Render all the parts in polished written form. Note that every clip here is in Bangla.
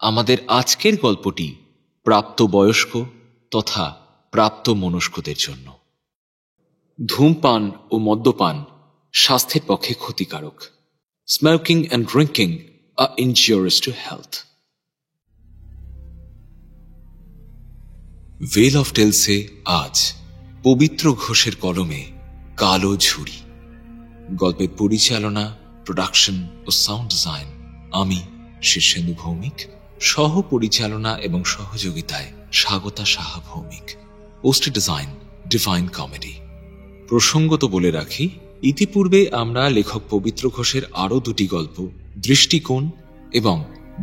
আমাদের আজকের গল্পটি প্রাপ্তবয়স্ক তথা প্রাপ্ত মনস্কদের জন্য। ধূমপান ও মদ্যপান স্বাস্থ্যের পক্ষে ক্ষতিকারক। Smoking and drinking are injurious to health. ভেল অফ টেলসে আজ পবিত্র ঘোষের কলমে কালো ঝুড়ি। গল্পের পরিচালনা, প্রোডাকশন ও সাউন্ড ডিজাইন আমি শীর্ষেন্দু ভৌমিক, সহ পরিচালনা এবং সহযোগিতায় Swagata Saha Bhowmik, poster design divine comedy. প্রসঙ্গত বলে রাখি, ইতিপূর্বে আমরা লেখক পবিত্র ঘোষের আরও দুটি গল্প দৃষ্টিকোণ এবং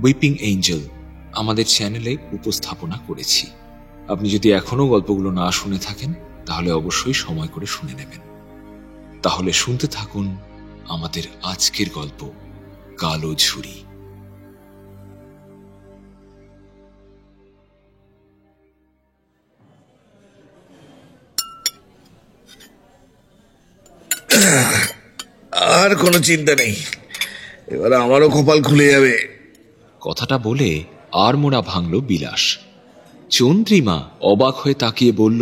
উইপিং এঞ্জেল আমাদের চ্যানেলে উপস্থাপনা করেছি। আপনি যদি এখনো গল্পগুলো না শুনে থাকেন তাহলে অবশ্যই সময় করে শুনে নেবেন। তাহলে শুনতে থাকুন আমাদের আজকের গল্প কালো ঝুড়ি। আর কোনো চিন্তা নেই, এবার আমারও কপাল খুলে যাবে। কথাটা বলে আর মোড়া ভাঙল বিলাস। চন্দ্রিমা অবাক হয়ে তাকিয়ে বলল,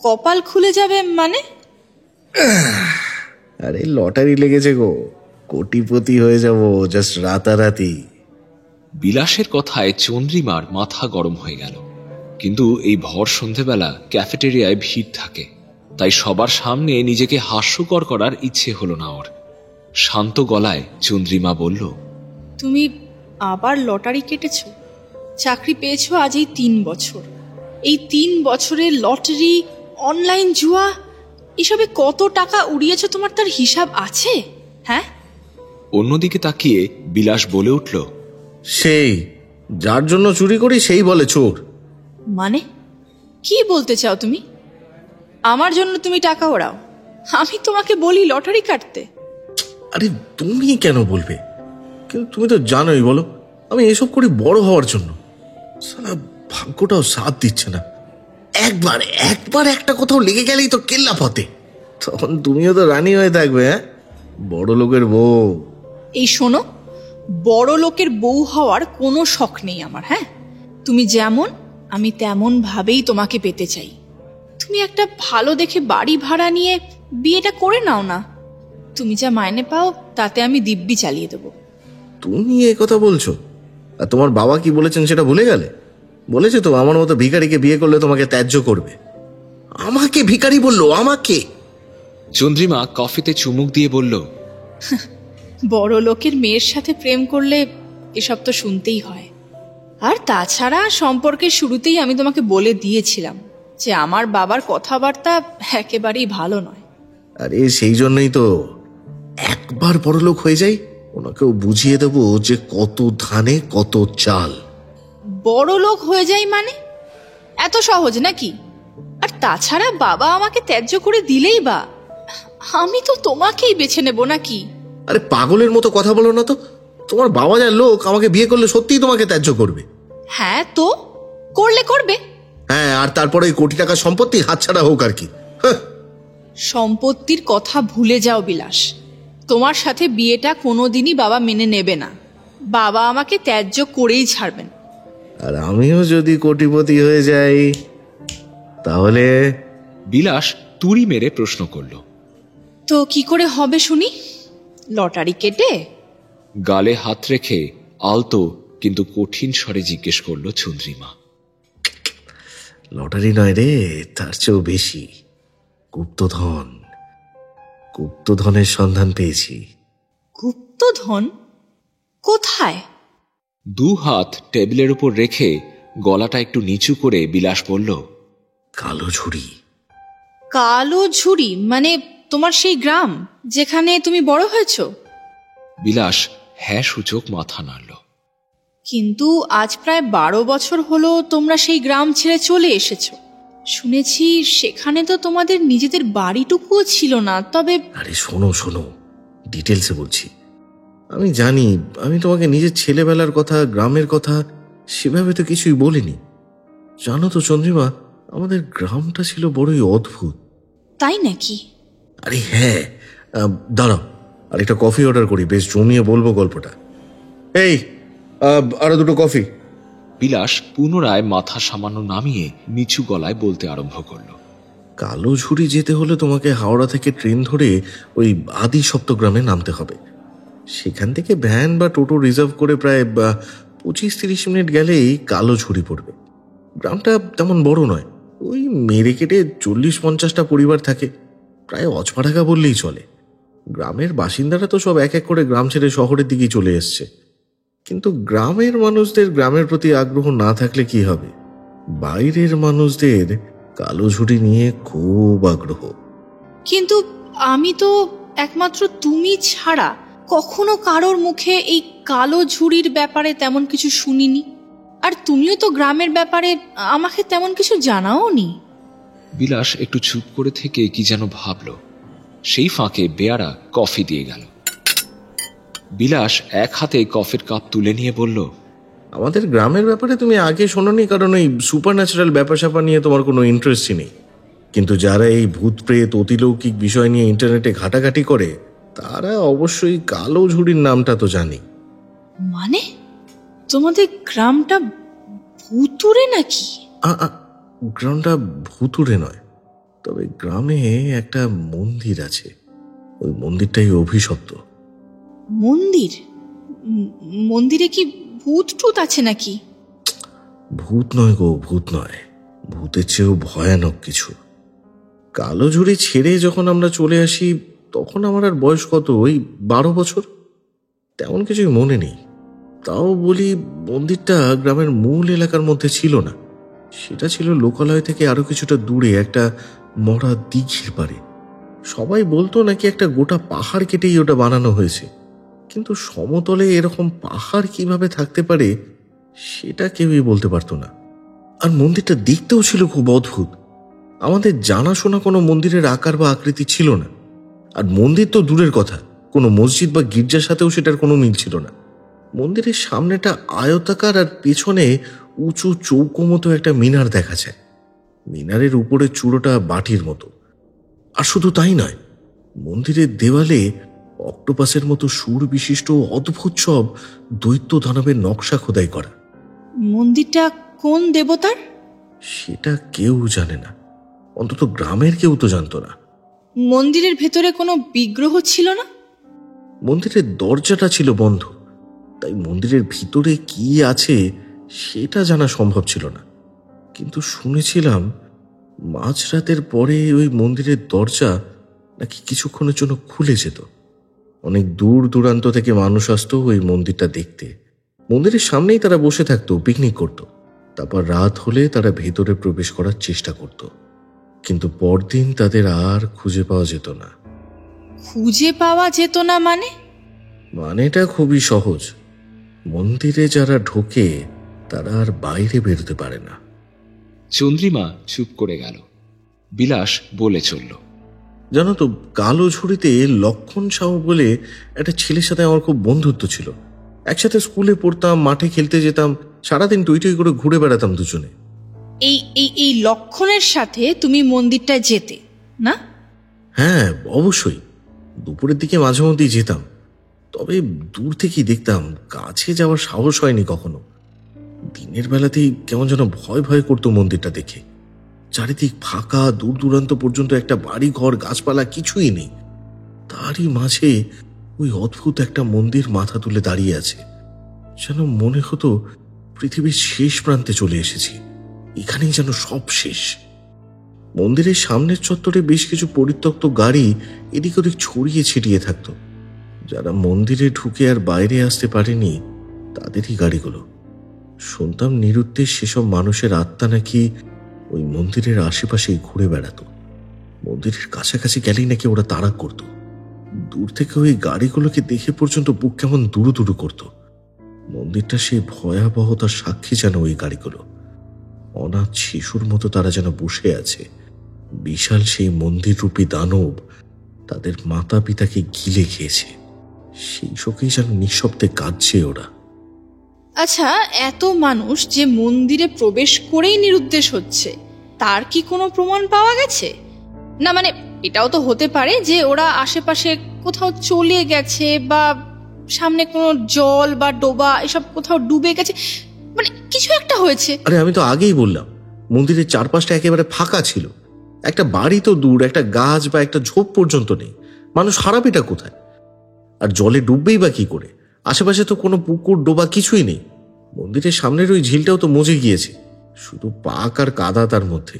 কপাল খুলে যাবে মানে? আরে লটারি লেগেছে গো, কোটিপতি হয়ে যাব জাস্ট রাতারাতি। বিলাসের কথায় চন্দ্রিমার মাথা গরম হয়ে গেল। কিন্তু এই ভর সন্ধেবেলা ক্যাফেটেরিয়ায় ভিড় থাকে, তাই সবার সামনে নিজেকে হাস্যকর করার ইচ্ছে হলো না ওর। শান্ত গলায় চন্দ্রিমা বলল, তুমি আবার লটারি কেটেছো? চাকরি পেয়েছো আজ এই 3 বছর। এই 3 বছরে লটারি, অনলাইন জুয়া, এসবে কত টাকা উড়িয়েছো তোমার তার হিসাব আছে? হ্যাঁ। অন্যদিকে তাকিয়ে বিলাস বলে উঠল, সেই যার জন্য চুরি করি সেই বলে চোর। মানে কি বলতে চাও তুমি? আমার জন্য তুমি টাকা ওড়াও, আমি তোমাকে বলি লটারি কাটতে? আরে তুমি কেন বলবে? কিন্তু তুমি তো জানোই, বলো, আমি এসব করি বড় হওয়ার জন্য। সারা ভাগ্যটাও সাথ দিচ্ছে না। একবার একটা কোথাও লেগে গেলেই তো কেল্লা ফতে। তখন তুমিও তো রানী হয়ে থাকবে। হ্যাঁ, বড় লোকের বউ। এই শোনো, বড় লোকের বউ হওয়ার কোনো শখ নেই আমার। হ্যাঁ, তুমি যেমন আমি তেমন ভাবেই তোমাকে পেতে চাই। তুমি একটা ভালো দেখে বাড়ি ভাড়া নিয়ে বিয়েটা করে নাও না। তুমি যা মাইনে পাও তাতে আমি দিব্যি চালিয়ে দেবো। তুমি এ কথা বলছো? আর তোমার বাবা কি বলেছেন সেটা ভুলে গেলে? বলেছে তো আমার মতো ভিখারিকে বিয়ে করলে তোমাকে ত্যায্য করবে। আমাকে ভিখারি বললো? আমাকে? চন্দ্রিমা কফিতে চুমুক দিয়ে বলল, বড় লোকের মেয়ের সাথে প্রেম করলে এসব তো শুনতেই হয়। আর তাছাড়া সম্পর্কের শুরুতেই আমি তোমাকে বলে দিয়েছিলাম যে আমার বাবার কথাবার্তা একেবারেই ভালো নয়। আরে সেই জন্যই তো একবার বড়লোক হয়ে যাই, ওনাকেও বুঝিয়ে দেবো যে কত ধানে কত চাল। বড় লোক হয়ে যাই মানে? এত সহজ নাকি? আর তাছাড়া বাবা আমাকে ত্যায্য করে দিলেই বা আমি তো তোমাকেই বেছে নেব নাকি? আরে পাগলের মতো কথা বলো না তো। তোমার বাবা যা লোক, আমাকে বিয়ে করলে সত্যিই তোমাকে ত্যায্য করবে। হ্যাঁ তো করলে করবে। হ্যাঁ, আর তারপরে ওই কোটি টাকা সম্পত্তি হাতছাড়া হোক আর কি। সম্পত্তির কথা ভুলে যাও বিলাস। তোমার সাথে বিয়েটা কোনোদিনই বাবা মেনে নেবে না। বাবা আমাকে ত্যায্য করেই ছাড়বেন। আর আমিও যদি কোটিপতি হয়ে যাই তাহলে? বিলাস তুড়ি মেরে প্রশ্ন করল, তো কি করে হবে শুনি? লটারি কেটে? গালে হাত রেখে আলতো কিন্তু কঠিন স্বরে জিজ্ঞেস করল চন্দ্রিমা। লটারি নয় রে, তার চেয়েও বেশি। গুপ্তধন। গুপ্তধনের সন্ধান পেয়েছি। গুপ্তধন? কোথায়? 2 হাত টেবিলের উপর রেখে গলাটা একটু নিচু করে বিলাস বলল, কালো ঝুড়ি। কালো ঝুড়ি মানে তোমার সেই গ্রাম যেখানে তুমি বড় হয়েছো? বিলাস হ্যাঁ সূচক মাথা নাড়ল। কিন্তু আজ প্রায় 12 বছর হলো তোমরা সেই গ্রাম ছেড়ে চলে এসেছো। শুনেছি সেখানে তো তোমাদের নিজেদের বাড়িটুকুও ছিল না। তবে আরে শোনো, ডিটেলসে বলছি। আমি জানি আমি তোমাকে নিজের ছেলেবেলার কথা, গ্রামের কথা সেভাবে তো কিছুই বলিনি। জানো তো চন্দ্রিমা, আমাদের গ্রামটা ছিল বড়ই অদ্ভুত। তাই নাকি? আরে হ্যাঁ, দাঁড়াও আর একটা কফি অর্ডার করি, বেশ জমিয়ে বলবো গল্পটা। এই আরো 2 কফি। বিলাস পুনরায় মাথা সামান্য নামিয়ে নিচু গলায় বলতে আরম্ভ করল। কালো ঝুড়ি যেতে হলে তোমাকে হাওড়া থেকে ট্রেন ধরে ওই আদি সপ্তগ্রামে নামতে হবে। সেখান থেকে ভ্যান বা টোটো রিজার্ভ করে প্রায় 25-30 মিনিট গেলেই কালো ঝুড়ি পড়বে। গ্রামটা তেমন বড় নয়, ওই মেরে কেটে 40-50টা পরিবার থাকে, প্রায় অজপাড়াগা বললেই চলে। গ্রামের বাসিন্দারা তো সব এক এক করে গ্রাম ছেড়ে শহরের দিকেই চলে এসছে, কিন্তু গ্রামের মানুষদের গ্রামের প্রতি আগ্রহ না থাকলে কি হবে? বাইরের মানুষদের কালো ঝুড়ি নিয়ে খুব আগ্রহ। কিন্তু আমি তো একমাত্র তুমি ছাড়া কখনো কারোর মুখে এই কালো ঝুড়ির ব্যাপারে তেমন কিছু শুনিনি, আর তুমিও তো গ্রামের ব্যাপারে আমাকে তেমন কিছু জানাওনি। বিলাস একটু চুপ করে থেকে কি যেন ভাবল। সেই ফাঁকে বেয়ারা কফি দিয়ে গেল। বিলাস এক হাতে কফির কাপ তুলে নিয়ে বলল, আমাদের গ্রামের ব্যাপারে তুমি আগে শোনোনি, কারণ এই সুপার ন্যাচারাল ব্যাপার স্যাপার নিয়ে তোমার কোনো ইন্টারেস্টই নেই। কিন্তু যারা এই ভূত প্রেত অতিলৌকিক বিষয় নিয়ে ইন্টারনেটে ঘাটাঘাটি করে তারা অবশ্যই কালো ঝুড়ির নামটা তো জানি। মানে তোমাদের গ্রামটা ভুতুড়ে নাকি? গ্রামটা ভুতুড়ে নয়, তবে গ্রামে একটা মন্দির আছে, ওই মন্দিরটাই অভিশপ্ত। মন্দির? মন্দিরে কি ভূত টুত আছে নাকি? ভূত নয় গো, ভূত নয়, ভূতের চেয়েও ভয়ানক কিছু। কালো ঝুড়ি ছেড়ে যখন আমরা চলে আসি তখন আমার আর বয়স কত, ওই 12 বছর, তেমন কিছুই মনে নেই। তাও বলি, মন্দিরটা গ্রামের মূল এলাকার মধ্যে ছিল না, সেটা ছিল লোকালয় থেকে আরো কিছুটা দূরে একটা মরা দিঘির পারে। সবাই বলতো নাকি একটা গোটা পাহাড় কেটেই ওটা বানানো হয়েছে, কিন্তু সমতলে এরকম পাহাড় কিভাবে থাকতে পারে সেটা কেউই বলতে পারতো না। আর মন্দিরটা দেখতেও ছিল খুব অদ্ভুত। আমাদের জানাশোনা কোনো মন্দিরের আকার বা আকৃতি ছিল না, আর মন্দির তো দূরের কথা, কোনো মসজিদ বা গির্জার সাথেও সেটার কোনো মিল ছিল না। মন্দিরের সামনেটা আয়তাকার, আর পেছনে উঁচু চৌকো মতো একটা মিনার দেখা যায়। মিনারের উপরে চূড়োটা বাটির মতো। আর শুধু তাই নয়, মন্দিরের দেওয়ালে অক্টোপাসের মতো সুর বিশিষ্ট অদ্ভুত সব দৈত্য দানবের নকশা খোদাই করা। মন্দিরটা কোন দেবতার? সেটা কেউ জানে না, অন্তত গ্রামের কেউ তো জানতো না। মন্দিরের ভেতরে কোনো বিগ্রহ ছিল না? মন্দিরের দরজাটা ছিল বন্ধ, তাই মন্দিরের ভিতরে কি আছে সেটা জানা সম্ভব ছিল না। কিন্তু শুনেছিলাম মাঝরাতের পরে ওই মন্দিরের দরজা নাকি কিছুক্ষণের জন্য খুলে যেত। অনেক দূর দূরান্ত থেকে মানুষ আসতো ওই মন্দিরটা দেখতে। মন্দিরের সামনেই তারা বসে থাকতো, পিকনিক করত। তারপর রাত হলে তারা ভেতরে প্রবেশ করার চেষ্টা করত, কিন্তু পরদিন তাদের আর খুঁজে পাওয়া যেত না। খুঁজে পাওয়া যেত না মানে? মানেটা খুবই সহজ, মন্দিরে যারা ঢোকে তারা আর বাইরে বেরোতে পারে না। চন্দ্রিমা চুপ করে গেল। বিলাস বলে চলল, জানো তো, কালো ঝুড়িতে লক্ষণ সাহু বলে একটা ছেলের সাথে আমার খুব বন্ধুত্ব ছিল। একসাথে স্কুলে পড়তাম, মাঠে খেলতে যেতাম, সারাদিন টুই টুই করে ঘুরে বেড়াতাম দুজনে। এই এই এই লক্ষণের সাথে তুমি মন্দিরটায় যেতে না? হ্যাঁ, অবশ্যই। দুপুরের দিকে মাঝে মধ্যেই যেতাম, তবে দূর থেকেই দেখতাম, কাছে যাওয়ার সাহস হয়নি কখনো। দিনের বেলাতেই কেমন যেন ভয় ভয় করতো মন্দিরটা দেখে। চারিদিক ফাঁকা, দূর দূরান্ত পর্যন্ত একটা বাড়ি ঘর, গাছপালা কিছুই নেই। তারই মাঝে ওই অদ্ভুত একটা মন্দির মাথা তুলে দাঁড়িয়ে আছে, যেন মনে হতো পৃথিবীর শেষ প্রান্তে চলে এসেছি, এখানেই যেন সব শেষ। মন্দিরের সামনের চত্বরে বেশ কিছু পরিত্যক্ত গাড়ি এদিক ওদিক ছড়িয়ে ছিটিয়ে থাকতো। যারা মন্দিরে ঢুকে আর বাইরে আসতে পারেনি তাদেরই গাড়িগুলো। শুনতাম নিরুদ্দেশ সেসব মানুষের আত্মা নাকি ওই মন্দিরের আশেপাশেই ঘুরে বেড়াতো। মন্দিরের কাছাকাছি গেলেই নাকি ওরা তাড়া করত। দূর থেকে ওই গাড়িগুলোকে দেখে পর্যন্ত বুক কেমন দুরু দুরু করত। মন্দিরটা সেই ভয়াবহতার সাক্ষী যেন ওই গাড়িগুলো। অনাথ শিশুর মতো তারা যেন বসে আছে। বিশাল সেই মন্দিররূপী দানব তাদের মাতা পিতাকে গিলে খেয়েছে, সেই শোকেই যেন নিঃশব্দে কাঁদছে ওরা। আচ্ছা, এত মানুষ যে মন্দিরে প্রবেশ করেই নিরুদ্দেশ হচ্ছে, তার কি কোনো প্রমাণ পাওয়া গেছে? না মানে এটাও তো হতে পারে যে ওরা আশেপাশে কোথাও চলে গেছে, বা সামনে কোনো জল বা ডোবা এসব কোথাও ডুবে গেছে, মানে কিছু কিছু একটা হয়েছে। আরে আমি তো আগেই বললাম, মন্দিরের চারপাশটা একেবারে ফাঁকা ছিল। একটা বাড়ি তো দূর, একটা গাছ বা একটা ঝোপ পর্যন্ত নেই। মানুষ হারাবেটা কোথায়? আর জলে ডুববেই বা কি করে? আশেপাশে তো কোনো পুকুর ডোবা কিছুই নেই। মন্দিরের সামনের ওই ঝিলটাও তো মজে গিয়েছে, শুধু পাক আর কাদা তার মধ্যে।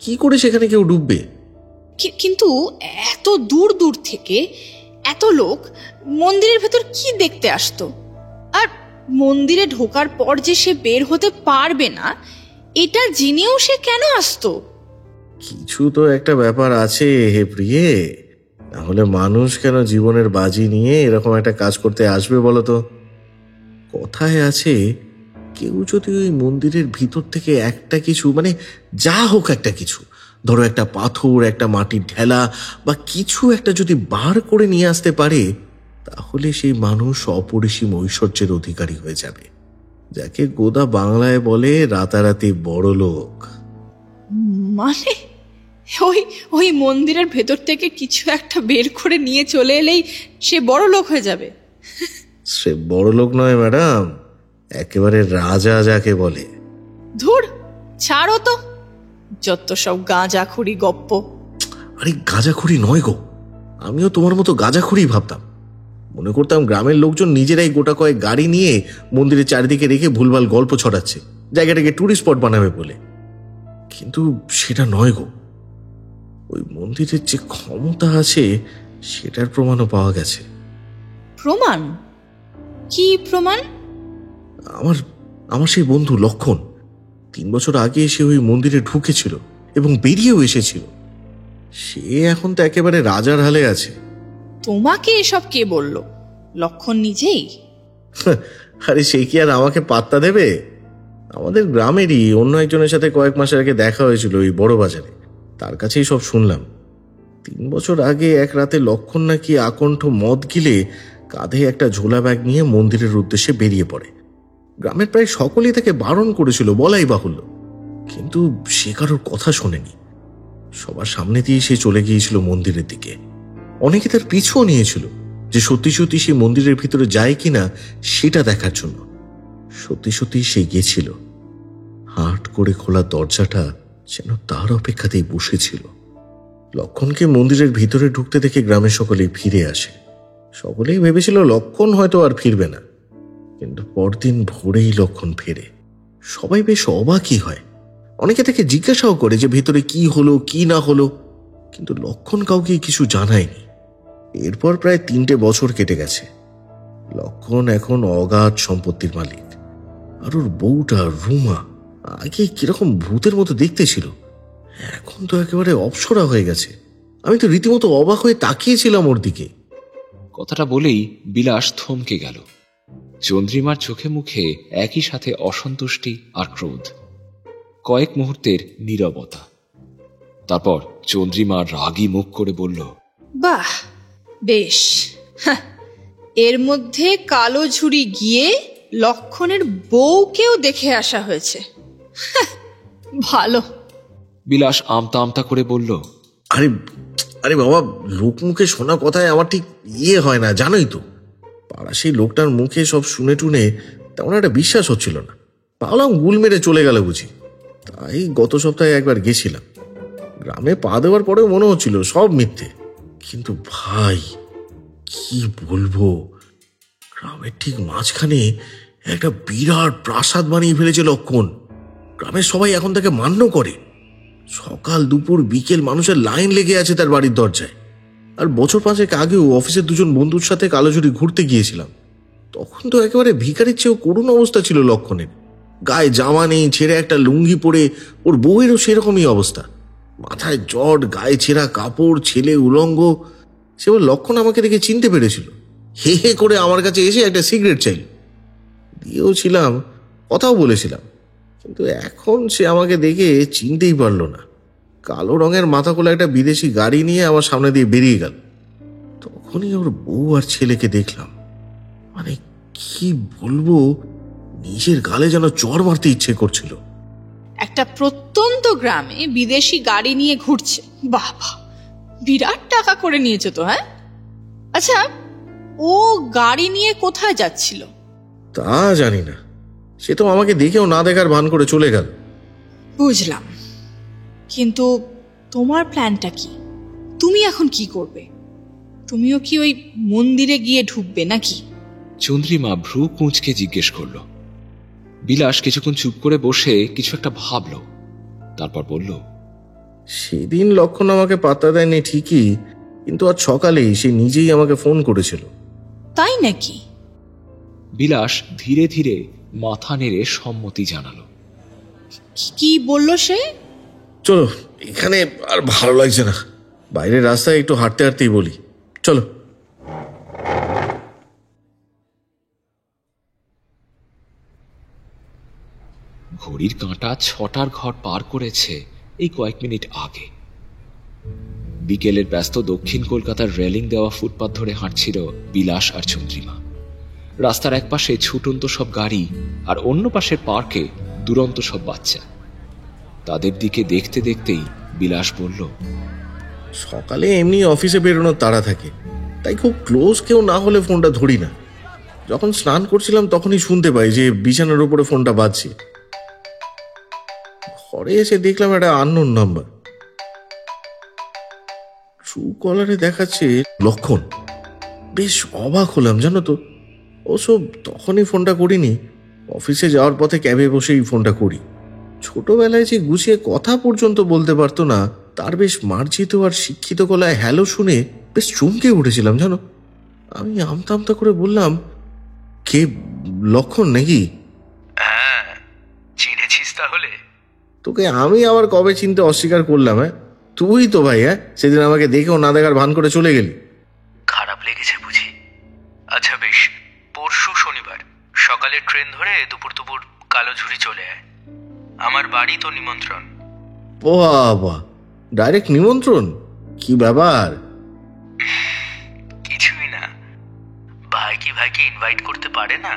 কি করে সেখানে কেউ ডুববে? কিন্তু এত দূর দূর থেকে এত লোক মন্দিরের ভেতর কি দেখতে আসতো? আর মন্দিরে ঢোকার পর যে সে বের হতে পারবে না, এটা জেনেও সে কেন আসতো? কিছু তো একটা ব্যাপার আছে হে প্রিয়ে, তাহলে মানুষ কেন জীবনের বাজি নিয়ে এরকম একটা কাজ করতে আসবে বলো তো? কথায় আছে, কেউ যদি ওই মন্দিরের ভিতর থেকে একটা কিছু, মানে যা হোক একটা কিছু, ধরো একটা পাথর, একটা মাটির ঢেলা বা কিছু একটা যদি বার করে নিয়ে আসতে পারে, তাহলে সেই মানুষ অপরিসীম ঐশ্বর্যের অধিকারী হয়ে যাবে, যাকে গোদা বাংলায় বলে রাতারাতি বড় লোক। মানে ওই ওই মন্দিরের ভেতর থেকে কিছু একটা বের করে নিয়ে চলে এলেই সে বড় লোক হয়ে যাবে? সে বড় লোক নয় ম্যাডাম, একেবারে রাজা যাকে বলে। ধুর, ছাড়ো তো, যত সব গাঁজাখুরি গপ্প। আরে গাঁজাখুরি নয় গো, আমিও তোমার মতো গাঁজাখুরি ভাবতাম। মনে করতাম গ্রামের লোকজন নিজেরাই গোটা কয়েক গাড়ি নিয়ে মন্দিরের চারিদিকে রেখে ভুলভাল গল্প ছড়াচ্ছে, জায়গাটাকে টুরিস্ট স্পট বানাবে বলে। কিন্তু সেটা নয় গো, ওই মন্দিরের যে ক্ষমতা আছে সেটার প্রমাণও পাওয়া গেছে। প্রমাণ? কি প্রমাণ? আমার আমার সেই বন্ধু লক্ষণ 3 বছর আগে এসে ওই মন্দিরে ঢুকেছিল এবং বেরিয়েও এসেছিল। সে এখন তো একেবারে রাজার হালে আছে। তোমাকে এসব কে বলল? লক্ষণ নিজেই? আরে সে কি আর আমাকে পাত্তা দেবে? আমাদের গ্রামেরই অন্য একজনের সাথে কয়েক মাস আগে দেখা হয়েছিল ওই বড় বাজারে, তার কাছেই সব শুনলাম। 3 বছর আগে এক রাতে লক্ষণ নাকি আকণ্ঠ মদ গিলে কাঁধে একটা ঝোলা ব্যাগ নিয়ে মন্দিরের উদ্দেশ্যে বেরিয়ে পড়ে। গ্রামের প্রায় সকলেই তাকে বারণ করেছিল, বলাই বাহুল্য, কিন্তু সে কারোর কথা শোনেনি। সবার সামনে দিয়ে সে চলে গিয়েছিল মন্দিরের দিকে। অনেকে তার পিছুও নিয়েছিল যে সত্যি সত্যি সে মন্দিরের ভিতরে যায় কিনা সেটা দেখার জন্য। সত্যি সত্যি সে গিয়েছিল। হাট করে খোলা দরজাটা যেন তার অপেক্ষাতেই বসেছিল। লক্ষণকে মন্দিরের ভিতরে ঢুকতে দেখে গ্রামের সকলেই ফিরে আসে। সকলেই ভেবেছিল লক্ষণ হয়তো আর ফিরবে না, কিন্তু পরদিন ভোরেই লক্ষণ ফেরে। সবাই বেশ অবাকই হয়। অনেকে তাকে জিজ্ঞাসাও করে যে ভেতরে কি হলো কি না হলো, কিন্তু লক্ষণ কাউকে কিছু জানায়নি। এরপর প্রায় 3টে বছর কেটে গেছে। লক্ষণ এখন অগাধ সম্পত্তির মালিক। আর ওর বউটা রুমা আগে কিরকম ভূতের মতো দেখতে ছিল, এখন তো একেবারে অপসরা হয়ে গেছে। আমি তো রীতিমতো অবাক হয়ে তাকিয়েছিলাম ওর দিকে। কথাটা বলেই বিলাস থমকে গেল। চন্দ্রিমার চোখে মুখে একই সাথে অসন্তুষ্টি আর ক্রোধ। কয়েক মুহূর্তের নীরবতা। তারপর চন্দ্রিমা রাগী মুখ করে বলল, বাহ, বেশ, এর মধ্যে কালো ঝুড়ি গিয়ে লক্ষণের বউকেও দেখে আসা হয়েছে। ভালো। বিলাস আমতা আমতা করে বলল, আরে আরে বাবা, লোকমুখে শোনা কথায় আমার ঠিক হয় না, জানোই তো। পাড়া সেই লোকটার মুখে সব শুনে টুনে তেমন একটা বিশ্বাস হচ্ছিল না। ভাবলাম গুল মেরে চলে গেল বুঝি। তাই গত সপ্তাহে একবার গেছিলাম। গ্রামে পা দেওয়ার পরেও মনে হচ্ছিল সব মিথ্যে। কিন্তু ভাই কি বলবো, গ্রামের ঠিক মাঝখানে একটা বিরাট প্রাসাদ বানিয়ে ফেলেছে লক্ষণ। গ্রামের সবাই এখন তাকে মান্য করে। সকাল দুপুর বিকেল মানুষের লাইন লেগে আছে তার বাড়ির দরজায়। আর বছর 5 আগেও অফিসের 2জন বন্ধুর সাথে কালোঝুরি ঘুরতে গিয়েছিলাম। তখন তো একেবারে ভিখারির চেয়েও করুণ অবস্থা ছিল লক্ষণের। গায়ে জামা নেই, ছেড়ে একটা লুঙ্গি পরে। ওর বউয়েরও সেরকমই অবস্থা, মাথায় জট, গায়ে ছেঁড়া কাপড়, ছেলে উলঙ্গ। সেবার লক্ষণ আমাকে দেখে চিনতে পেরেছিল। হে হে করে আমার কাছে এসে একটা সিগারেট চাইল, দিয়েও ছিলাম, কথাও বলেছিলাম। কিন্তু এখন সে আমাকে দেখে চিনতেই পারল না। কালো রঙের মাথা খোলা একটা বিদেশি গাড়ি নিয়ে আমার সামনে দিয়ে বেরিয়ে গেল। তখনই ওর বউ আর ছেলেকে দেখলাম। মানে কি বলবো, নিজের গালে যেন চড় মারতে ইচ্ছে করছিল। একটা প্রত্যন্ত গ্রামে বিদেশি গাড়ি নিয়ে ঘুরছে, বাহ বাহ, বিরাট টাকা করে নিয়েছে তো। হ্যাঁ, আচ্ছা, ও গাড়ি নিয়ে কোথায় যাচ্ছিল? তা জানি না, সে তো আমাকে দেখেও না দেখার ভান করে চলে গেল। বুঝলাম, কিন্তু তোমার প্ল্যানটা কি? তুমি এখন কি করবে? তুমিও কি ওই মন্দিরে গিয়ে ঢুকবে নাকি? চন্দ্রিমা ভ্রু কুঁচকে জিজ্ঞেস করল। বিলাস কিছুক্ষণ চুপ করে বসে কিছু একটা ভাবল, তারপর বলল, সেদিন লক্ষণ আমাকে পাত্তা দেয়নি ঠিকই, কিন্তু আজ সকালেই সে নিজেই আমাকে ফোন করেছিল। তাই নাকি? বিলাস ধীরে ধীরে মাথা নেড়ে সম্মতি জানালো। কি বলল সে? চলো, এখানে আর ভালো লাগছে না, বাইরের রাস্তায় একটু হাঁটতে হাঁটতেই বলি, চলো। ঘড়ির কাঁটা 6টার ঘর পার করেছে এই কয়েক মিনিট আগে। বিকেলের ব্যস্ত দক্ষিণ কলকাতার রেলিং দেওয়া ফুটপাথ ধরে হাঁটছিল বিলাস আর চন্দ্রিমা। রাস্তার এক পাশে ছুটন্ত সব গাড়ি আর অন্য পাশের পার্কে দুরন্ত সব বাচ্চা। তাদের দিকে দেখতে দেখতেই বিলাস বলল, সকালে এমনি অফিসে বেরোনোর তাড়া থাকে, তাই খুব ক্লোজ কেউ না হলে ফোনটা ধরি না। যখন স্নান করছিলাম তখনই শুনতে পাই যে বিছানার উপরে ফোনটা বাজছে। ঘরে এসে দেখলাম একটা আননোন নাম্বার। ট্রু কলারে দেখাচ্ছে লক্ষণ। বেশ অবাক হলাম জানো তো। অবশ্য তখনই ফোনটা করিনি, অফিসে যাওয়ার পথে ক্যাবে বসেই ফোনটা করি। ছোটবেলায় যে গুছিয়ে কথা পর্যন্ত বলতে পারতো না, তার বেশ মার্জিত আর শিক্ষিত গলায় হ্যালো শুনে বেশ চমকে উঠেছিলাম জানো। আমি আমতা আমতা করে বললাম, কে, লক্ষণ নাকি? হ্যাঁ, চিনেছিস তাহলে? তোকে আমি আবার কবে চিনতে অস্বীকার করলাম? হ্যাঁ, তুই তো ভাই। হ্যাঁ, সেদিন আমাকে দেখেও না দেখার ভান করে চলে গেলি। খারাপ লেগেছে বুঝি? আচ্ছা বেশ, পরশু শনিবার সকালে ট্রেন ধরে দুপুর দুপুর কালোঝুরি চলে আয়। আমার বাড়ি তো নিমন্ত্রণ। বাবা, ডাইরেক্ট নিমন্ত্রণ? কি ব্যাপার? কিছুই না, ভাই কি ভাইকে ইনভাইট করতে পারে না?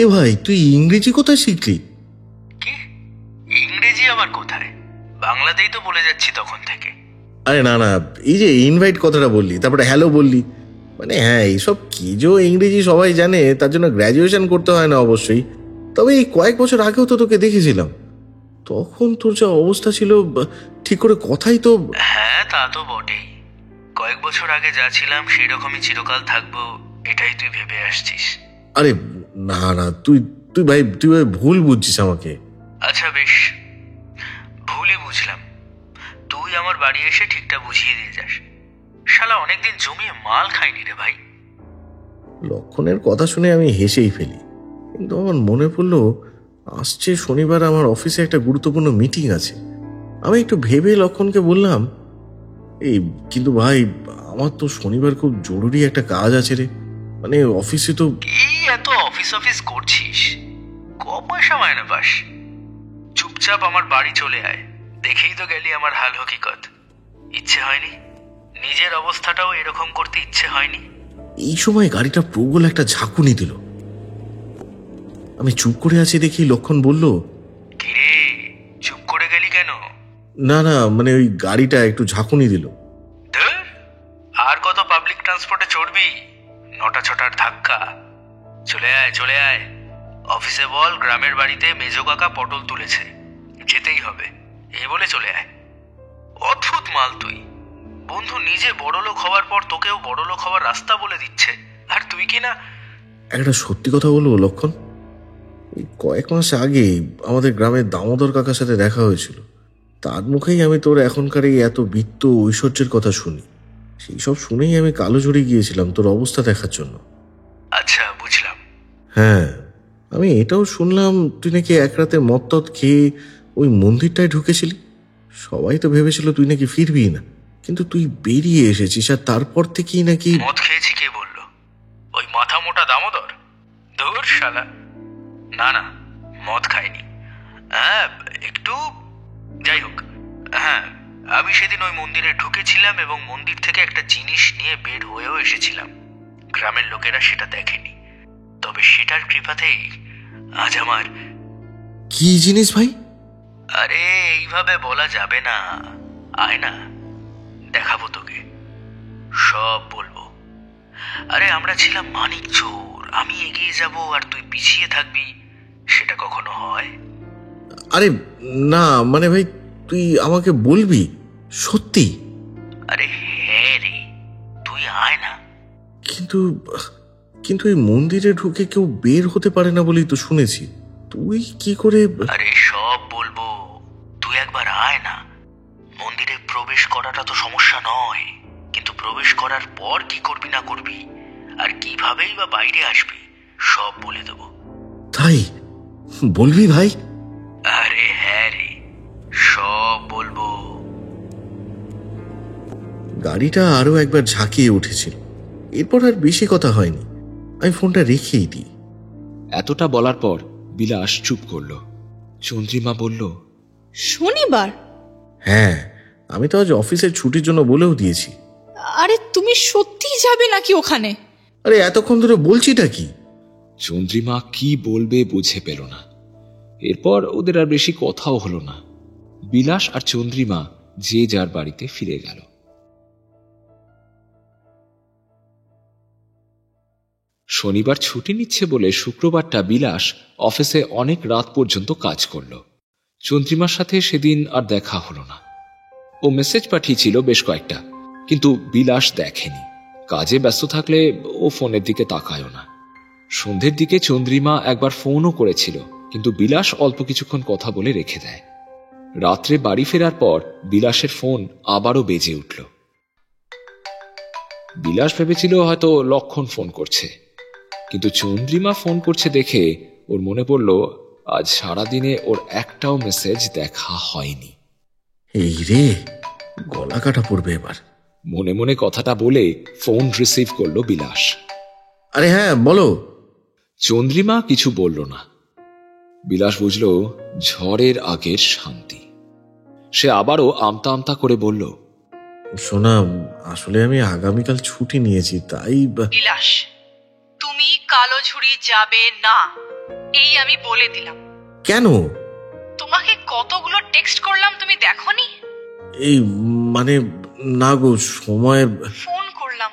এ ভাই, তুই ইংরেজি কোথায় শিখলি? কি ইংরেজি আবার কোথায়? বাংলাতেই তো বলে যাচ্ছি তখন থেকে। আরে না না, এই যে ইনভাইট কথাটা বললি, তারপরে হ্যালো বললি, মানে হ্যাঁ, এইসব কি যে ইংরেজি সবাই জানে, তার জন্য গ্র্যাজুয়েশন করতে হয় না অবশ্যই। তবে এই কয়েক বছর আগেও তো তোকে দেখেছিলাম, তখন তোর যা অবস্থা ছিল, ঠিক করে কথাই তো। হ্যাঁ, তা তো বটেই। কয়েক বছর আগে যা ছিলাম সেই রকমই চিরকাল থাকবো, এটাই তুই ভেবে আসছিস? আরে না না, তুই তুই ভাই তুই ভাই ভুল বুঝছিস আমাকে। আচ্ছা বেশ, ভুলই বুঝলাম। তুই আমার বাড়ি এসে ঠিকটা বুঝিয়ে দিয়ে যাস। শালা অনেকদিন জমিয়ে মাল খাইনি রে ভাই। লক্ষণের কথা শুনে আমি হেসেই ফেলি, কিন্তু আমার মনে পড়লো আসছে শনিবার আমার অফিসে একটা গুরুত্বপূর্ণ মিটিং আছে। আমি একটু ভেবে লক্ষণকে বললাম, এই কিন্তু ভাই, আমার তো শনিবার খুব জরুরি একটা কাজ আছে রে, মানে অফিসে তো। কি এত অফিস অফিস করছিস? ক পয়সা মায়না পাস? চুপচাপ আমার বাড়ি চলে আয়। দেখেই তো গেলি আমার হাল হকিকত। ইচ্ছে হয়নি? নিজের অবস্থাটাও এরকম করতে ইচ্ছে হয়নি? এই সময় গাড়িটা প্রবল একটা ঝাঁকুনি দিল। আমি চুপ করে আছি দেখি লক্ষণ বলল, কিরে, চুপ করে গেলি কেন? না না, মানে ওই গাড়িটা একটু ঝাঁকুনি দিল। ধুর, আর কত পাবলিক ট্রান্সপোর্টে চড়বি? 9টা-6টার ধাক্কা। চলে আয় চলে আয়। অফিসে বল গ্রামের বাড়িতে মেজো কাকা পটল তুলেছে, যেতেই হবে, এই বলে চলে আয়। অদ্ভুত মাল তুই। বন্ধু নিজে বড়লোক হওয়ার পর তোকেও বড়লোক হওয়ার রাস্তা বলে দিচ্ছে, আর তুই কি না। একটা সত্যি কথা বলবো লক্ষণ, এই কয়েক মাস আগে আমাদের গ্রামের দামোদর কাকার সাথে দেখা হয়েছিল। তার মুখেই আমি তোর এখনকার এই এত বিত্ত ঐশ্বর্যের কথা শুনি। সেই সব শুনেই আমি কালোঝুরি গিয়েছিলাম তোর অবস্থা দেখার জন্য। আচ্ছা বুঝলাম। হ্যাঁ, আমি এটাও শুনলাম তুই নাকি এক রাতে মদ টদ খেয়ে ওই মন্দিরটায় ঢুকেছিলি। সবাই তো ভেবেছিল তুই নাকি ফিরবি না, কিন্তু তুই বেরিয়ে এসেছিস, আর তারপর থেকেই নাকি। মদ খেয়েছি কে বললো? ওই মাথা মোটা দামোদর? ধুর শালা, না না, মদ খাইনি। হ্যাঁ একটু, যাই হোক। হ্যাঁ, আমি সেদিন ওই মন্দিরে ঢুকেছিলাম এবং মন্দির থেকে একটা জিনিস নিয়ে বের হয়েও এসেছিলাম। গ্রামের লোকেরা সেটা দেখেনি, তবে সেটার কৃপাতেই আজ আমার। কি জিনিস ভাই? আরে এইভাবে বলা যাবে না, আয় না, দেখাবো তোকে, সব বলবো। আরে আমরা ছিলাম মানিক চোর, আমি এগিয়ে যাব আর তুই পিছিয়ে থাকবি, সেটা কখনো হয়? আরে না, মানে ভাই তুই আমাকে বলবি সত্যি? আরে হ্যাঁ রে, তুই আয় না। কিন্তু কিন্তু এই মন্দিরে ঢুকে কেউ বের হতে পারে না বলেই তো শুনেছি। তুই কি করে? আরে সব বলবো, তুই একবার আয় না। মন্দিরে প্রবেশ করাটা তো সমস্যা নয়, কিন্তু প্রবেশ করার পর কি করবি না করবি আর কিভাবেই বা বাইরে আসবি সব বলে দেবো। তাই বলবি ভাই? আরে হ্যাঁ রে, সব বলবো। গাড়িটা আরো একবার ঝাঁকিয়ে উঠেছিল। এরপর আর বেশি কথা হয়নি, আমি ফোনটা রেখেই দিই। এতটা বলার পর বিলাস চুপ করল। চন্দ্রিমা বলল, শনিবার? হ্যাঁ, আমি তো আজ অফিসের ছুটির জন্য বলেও দিয়েছি। আরে তুমি সত্যিই যাবে নাকি ওখানে? আরে এতক্ষণ ধরে বলছিটা কি? চন্দ্রিমা কি বলবে বুঝে পেল না। এরপর ওদের আর বেশি কথাও হলো না। বিলাস আর চন্দ্রিমা যে যার বাড়িতে ফিরে গেল। শনিবার ছুটি নিচ্ছে বলে শুক্রবারটা বিলাস অফিসে অনেক রাত পর্যন্ত কাজ করল। চন্দ্রিমার সাথে সেদিন আর দেখা হলো না। ও মেসেজ পাঠিয়েছিল বেশ কয়েকটা, কিন্তু বিলাস দেখেনি। কাজে ব্যস্ত থাকলে ও ফোনের দিকে তাকায়ও না। সন্ধ্যের দিকে চন্দ্রিমা একবার ফোনও করেছিল, কিন্তু বিলাস অল্প কিছুক্ষণ কথা বলে রেখে দেয়। রাত্রে বাড়ি ফেরার পর বিলাসের ফোন আবারও বেজে উঠল। বিলাস ভেবেছিল হয়তো লক্ষণ ফোন করছে, কিন্তু চন্দ্রিমা ফোন করছে দেখে ওর মনে পড়ল আজ সারাদিনে ওর একটাও মেসেজ দেখা হয়নি। এই রে, গলা কাটা পড়বে এবার। মনে মনে কথাটা বলে ফোন রিসিভ করলো বিলাস। আরে হ্যাঁ বলো। চন্দ্রিমা কিছু বলল না। বিলাস বুঝল ঝড়ের আগের শান্তি। সে আবারও আমতা আমতা করে বলল, শোনা, আসলে আমি আগামীকাল ছুটি নিয়েছি, তাই বিলাস, তুমি কালোঝুড়ি যাবে না, এই আমি বলে দিলাম। কেন? তোমাকে কতগুলো টেক্সট করলাম, তুমি দেখোনি? এই মানে না গো, সময়। ফোন করলাম,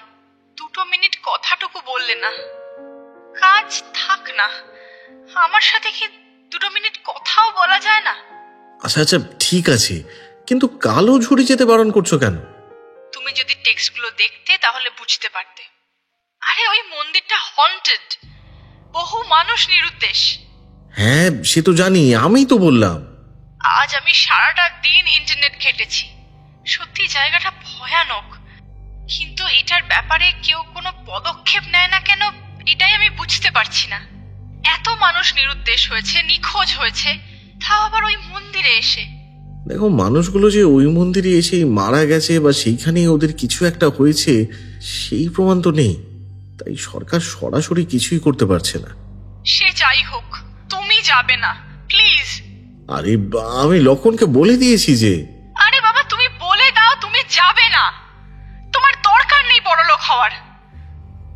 2 মিনিট কথাটুকু বললে না। কাজ থাক না, আমার সাথে কি 2 মিনিট কথাও বলা যায় না? আচ্ছা আচ্ছা ঠিক আছে, কিন্তু কালো ঝুড়ি যেতে বারণ করছো কেন? তুমি যদি টেক্সটগুলো দেখতে তাহলে বুঝতে পারতে। আরে ওই মন্দিরটা হন্টেড, বহু মানুষ নিরুদ্দেশ। হ্যাঁ সে তো জানি, আমি তো বললাম। আজ আমি সারাটা দিন ইন্টারনেট ঘেটেছি, সত্যি জায়গাটা ভয়ানক। কিন্তু এটার ব্যাপারে কেউ কোনো পদক্ষেপ নেয় না কেন, এটাই আমি বুঝতে পারছি না। এত মানুষ নিরুদ্দেশ হয়েছে, নিখোঁজ হয়েছে, তাও আবার ওই মন্দিরে এসে। দেখো, মানুষগুলো যে ওই মন্দিরে এসেই মারা গেছে বা সেইখানেই ওদের কিছু একটা হয়েছে সেই প্রমাণ তো নেই, তাই সরকার সরাসরি কিছুই করতে পারছে না। সে যাই হোক, তুমি যাবে না প্লিজ। আরে আমি লক্ষণকে বলে দিয়েছি যে। আরে বাবা, তুমি বলে দাও তুমি যাবে না। তোমার দরকার নেই বড়লোক হওয়ার।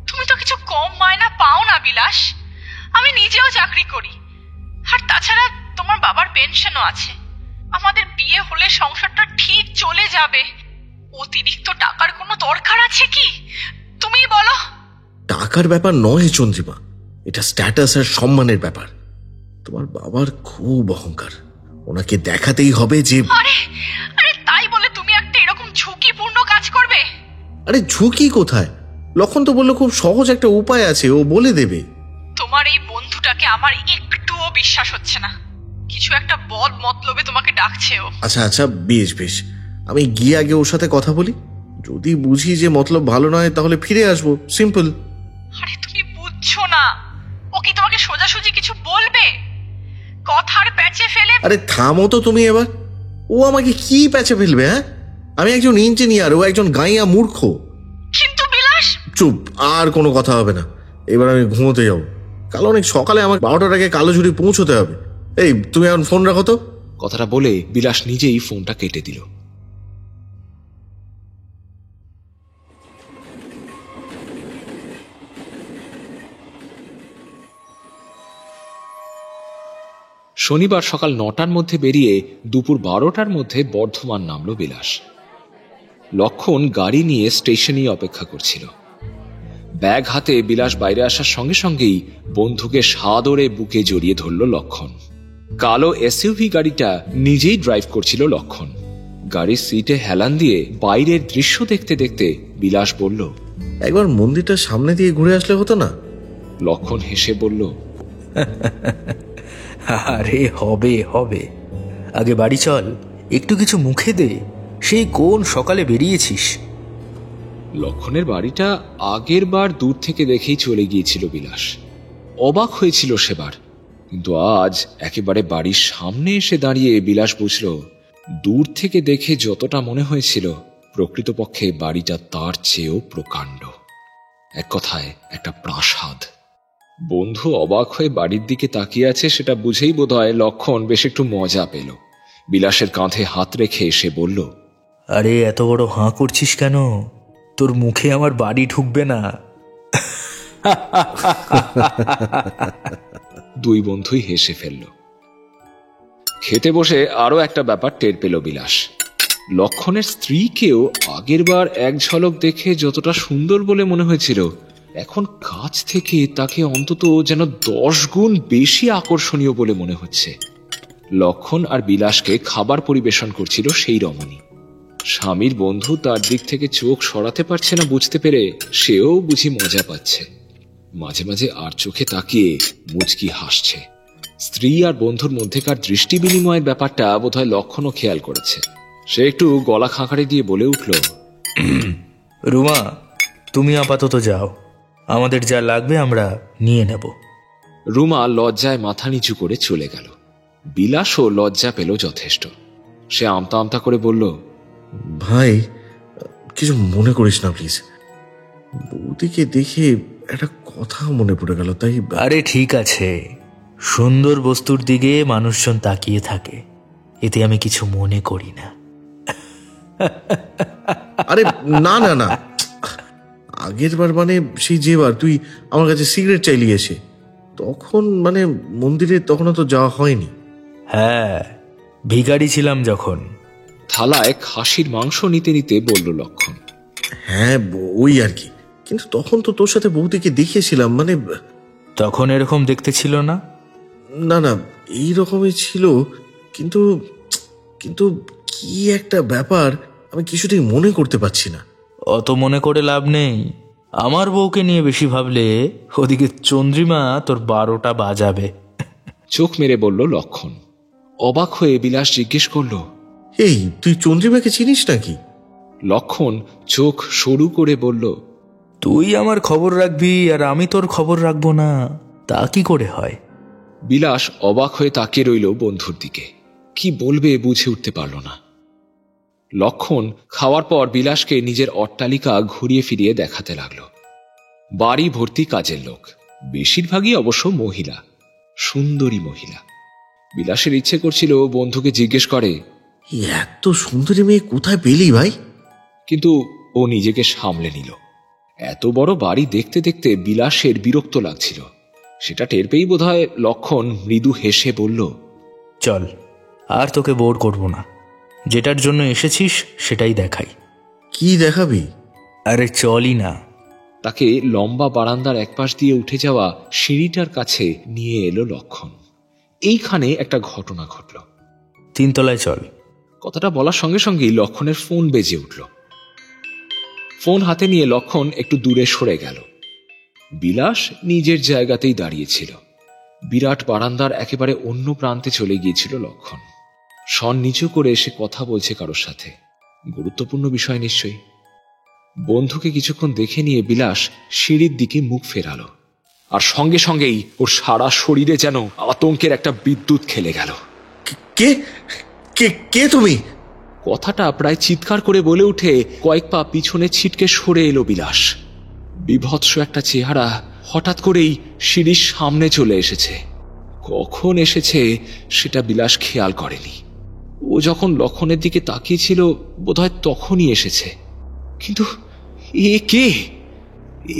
তুমি তো কিছু কম মায়না পাও না বিলাস। আমি নিজেও চাকরি করি, আর তাছাড়া তোমার বাবার পেনশনও আছে। আমাদের বিয়ে হলে সংসারটা ঠিক চলে যাবে। অতিরিক্ত টাকার কোনো দরকার আছে কি, তুমি বলো? টাকার ব্যাপার নয় চন্দ্রিমা, এটা স্ট্যাটাস আর সম্মানের ব্যাপার। তোমার বাবার খুব অহংকার, ওনাকে দেখাতেই হবে যে। আরে আরে তাই বলে তুমি একটা এরকম ঝুঁকিপূর্ণ কাজ করবে? আরে ঝুঁকি কোথায়? লক্ষণ তো বললো খুব সহজ একটা উপায় আছে, ও বলে দেবে। তোমার এই বন্ধুটাকে আমার একটুও বিশ্বাস হচ্ছে না। কিছু একটা বদ মতলবে তোমাকে ডাকছে ও। আচ্ছা আচ্ছা বেশ বেশ, আমি গিয়ে আগে ওর সাথে কথা বলি। যদি বুঝি যে মতলব ভালো নয় তাহলে ফিরে আসবো, সিম্পল। আরে তুমি বুঝছো না, ও কি তোমাকে সোজাসুজি কিছু বলবে? কথার প্যাচে ফেলে। আরে থামো তো তুমি এবার। ও আমাকে কি প্যাচে ফেলবে? হ্যাঁ, আমি একজন ইঞ্জিনিয়ার, ও একজন গাইয়া মূর্খ। কিন্তু বিলাস। চুপ, আর কোনো কথা হবে না। এবার আমি ঘুমোতে যাবো, কাল অনেক সকালে আমার 12টার আগে কালোঝুড়ি পৌঁছতে হবে। এই তুমি এখন ফোন রাখো তো। কথাটা বলে বিলাস নিজেই ফোনটা কেটে দিল। শনিবার সকাল 9টার মধ্যে বেরিয়ে দুপুর 12টার মধ্যে বর্ধমান নামল বিলাস। লক্ষণ গাড়ি নিয়ে স্টেশনেই অপেক্ষা করছিল। ব্যাগ হাতে বিলাস বাইরে আসার সঙ্গে সঙ্গেই বন্ধুকে সাদরে বুকে জড়িয়ে ধরল লক্ষণ। কালো এসইউভি গাড়িটা নিজেই ড্রাইভ করছিল লক্ষণ। গাড়ির সিটে হেলান দিয়ে বাইরের দৃশ্য দেখতে দেখতে বিলাস বলল, একবার মন্দিরটা সামনে দিয়ে ঘুরে আসলে হতো না? লক্ষণ হেসে বলল, আরে হবে হবে, আগে বাড়ি চল, একটু কিছু মুখে দে, সেই কোন সকালে বেরিয়েছিস। লক্ষণের বাড়িটা আগের বার দূর থেকে দেখেই চলে গিয়েছিল বিলাস। অবাক হয়েছিল সেবার, কিন্তু আজ একেবারে বাড়ির সামনে এসে দাঁড়িয়ে বিলাস বুঝল, দূর থেকে দেখে যতটা মনে হয়েছিল প্রকৃতপক্ষে বাড়িটা তার চেয়েও প্রকাণ্ড। এক কথায় একটা প্রাসাদ। বন্ধু অবাক হয়ে বাড়ির দিকে তাকিয়ে আছে সেটা বুঝেই বোধহয় লক্ষণ বেশ একটু মজা পেল। বিলাসের কাঁধে হাত রেখে সে বলল, আরে এত বড় হাঁ করছিস কেন? তোর মুখে আমার বাড়ি ঢুকবে না। দুই বন্ধুই হেসে ফেলল। খেতে বসে আরো একটা ব্যাপার টের পেল বিলাস। লক্ষণের স্ত্রীকেও আগের বার এক ঝলক দেখে যতটা সুন্দর বলে মনে হয়েছিল, এখন কাছ থেকে তাকে অন্তত যেন 10 গুণ বেশি আকর্ষণীয় বলে মনে হচ্ছে। লক্ষণ আর বিলাসকে খাবার পরিবেশন করছিল সেই রমণী। স্বামীর বন্ধু তার দিক থেকে চোখ সরাতে পারছে না বুঝতে পেরে সেও বুঝি মজা পাচ্ছে। মাঝে মাঝে আর চোখে তাকিয়ে মুচকি হাসছে। স্ত্রী আর বন্ধুর মধ্যেকার দৃষ্টি বিনিময়ের ব্যাপারটা বোধহয় লক্ষণও খেয়াল করেছে। সে একটু গলা খাঁকারি দিয়ে বলে উঠল, রুমা, তুমি আপাতত যাও, আমাদের যা লাগবে আমরা নিয়ে নেব। রুমা লজ্জায় মাথা নিচু করে চলে গেল। বিলাসও লজ্জা পেল যথেষ্ট। সে আমতা আমতা করে বলল, ভাই, কিছু মনে করিস না প্লিজ। বৌদিকে দেখে একটা কথা মনে পড়ে গেল, তাই। আরে ঠিক আছে, সুন্দর বস্তুর দিকে মানুষজন তাকিয়ে থাকে, এতে আমি কিছু মনে করি না। আরে না না না, আগের বার মানে সেই যেবার তুই আমার কাছে সিগারেট চাইলি এসে, তখন মানে মন্দিরে তখনও তো যাওয়া হয়নি। হ্যাঁ, ভিখারি ছিলাম যখন। থালায় খাসির মাংস নিতে নিতে বলল লক্ষণ। হ্যাঁ ওই আর কি, কিন্তু তখন তো তোর সাথে বৌদিকে দেখিয়েছিলাম, মানে। তখন এরকম দেখতে ছিল না? না না, এই রকমই ছিল, কিন্তু কিন্তু কি একটা ব্যাপার আমি কিছুতেই মনে করতে পারছি না। অত মনে করে লাভ নেই, আমার বউকে নিয়ে বেশি ভাবলে ওদিকে চন্দ্রিমা তোর 12টা বাজাবে। চোখ মেরে বলল লক্ষণ। অবাক হয়ে বিলাস জিজ্ঞেস করল, এই তুই চন্দ্রিমাকে চিনিস নাকি? লক্ষণ চোখ সরু করে বলল, তুই আমার খবর রাখবি আর আমি তোর খবর রাখবো না, তা কি করে হয়? বিলাস অবাক হয়ে তাকিয়ে রইল বন্ধুর দিকে। কি বলবে বুঝে উঠতে পারল না। লক্ষণ খাওয়ার পর বিলাসকে নিজের অট্টালিকা ঘুরিয়ে ফিরিয়ে দেখাতে লাগলো। বাড়ি ভর্তি কাজের লোক, বেশিরভাগই অবশ্য মহিলা, সুন্দরী মহিলা। বিলাসের ইচ্ছে করছিল বন্ধুকে জিজ্ঞেস করে, এত সুন্দরী মেয়ে কোথায় পেলি ভাই? কিন্তু ও নিজেকে সামলে নিল। এত বড় বাড়ি দেখতে দেখতে বিলাসের বিরক্ত লাগছিল। সেটা টের পেয়েই বোধহয় লক্ষণ মৃদু হেসে বলল, চল, আর তোকে বোর করব না, যেটার জন্য এসেছিস সেটাই দেখাই। কি দেখাবি? আরে চলই না। তাকে লম্বা বারান্দার একপাশ দিয়ে উঠে যাওয়া সিঁড়িটার কাছে নিয়ে এলো লক্ষণ। এইখানে একটা ঘটনা ঘটল। 3 তলায় চল। কথাটা বলার সঙ্গে সঙ্গেই লক্ষণের ফোন বেজে উঠল। ফোন হাতে নিয়ে লক্ষণ একটু দূরে সরে গেল। বিলাস নিজের জায়গাতেই দাঁড়িয়েছিল। বিরাট বারান্দার একেবারে অন্য প্রান্তে চলে গিয়েছিল লক্ষণ। স্বর নিচু করে এসে কথা বলছে কারোর সাথে, গুরুত্বপূর্ণ বিষয় নিশ্চয়ই। বন্ধুকে কিছুক্ষণ দেখে নিয়ে বিলাস সিঁড়ির দিকে মুখ ফেরালো, আর সঙ্গে সঙ্গেই ওর সারা শরীরে যেন আতঙ্কের একটা বিদ্যুৎ খেলে গেল। কে কে কে তুমি? কথাটা প্রায় চিৎকার করে বলে উঠে কয়েক পা পিছনে ছিটকে সরে এলো বিলাস। বিভৎস একটা চেহারা হঠাৎ করেই সিঁড়ির সামনে চলে এসেছে। কখন এসেছে সেটা বিলাস খেয়াল করেনি। ও যখন লক্ষণের দিকে তাকিয়েছিল বোধহয় তখনই এসেছে। কিন্তু এ কে?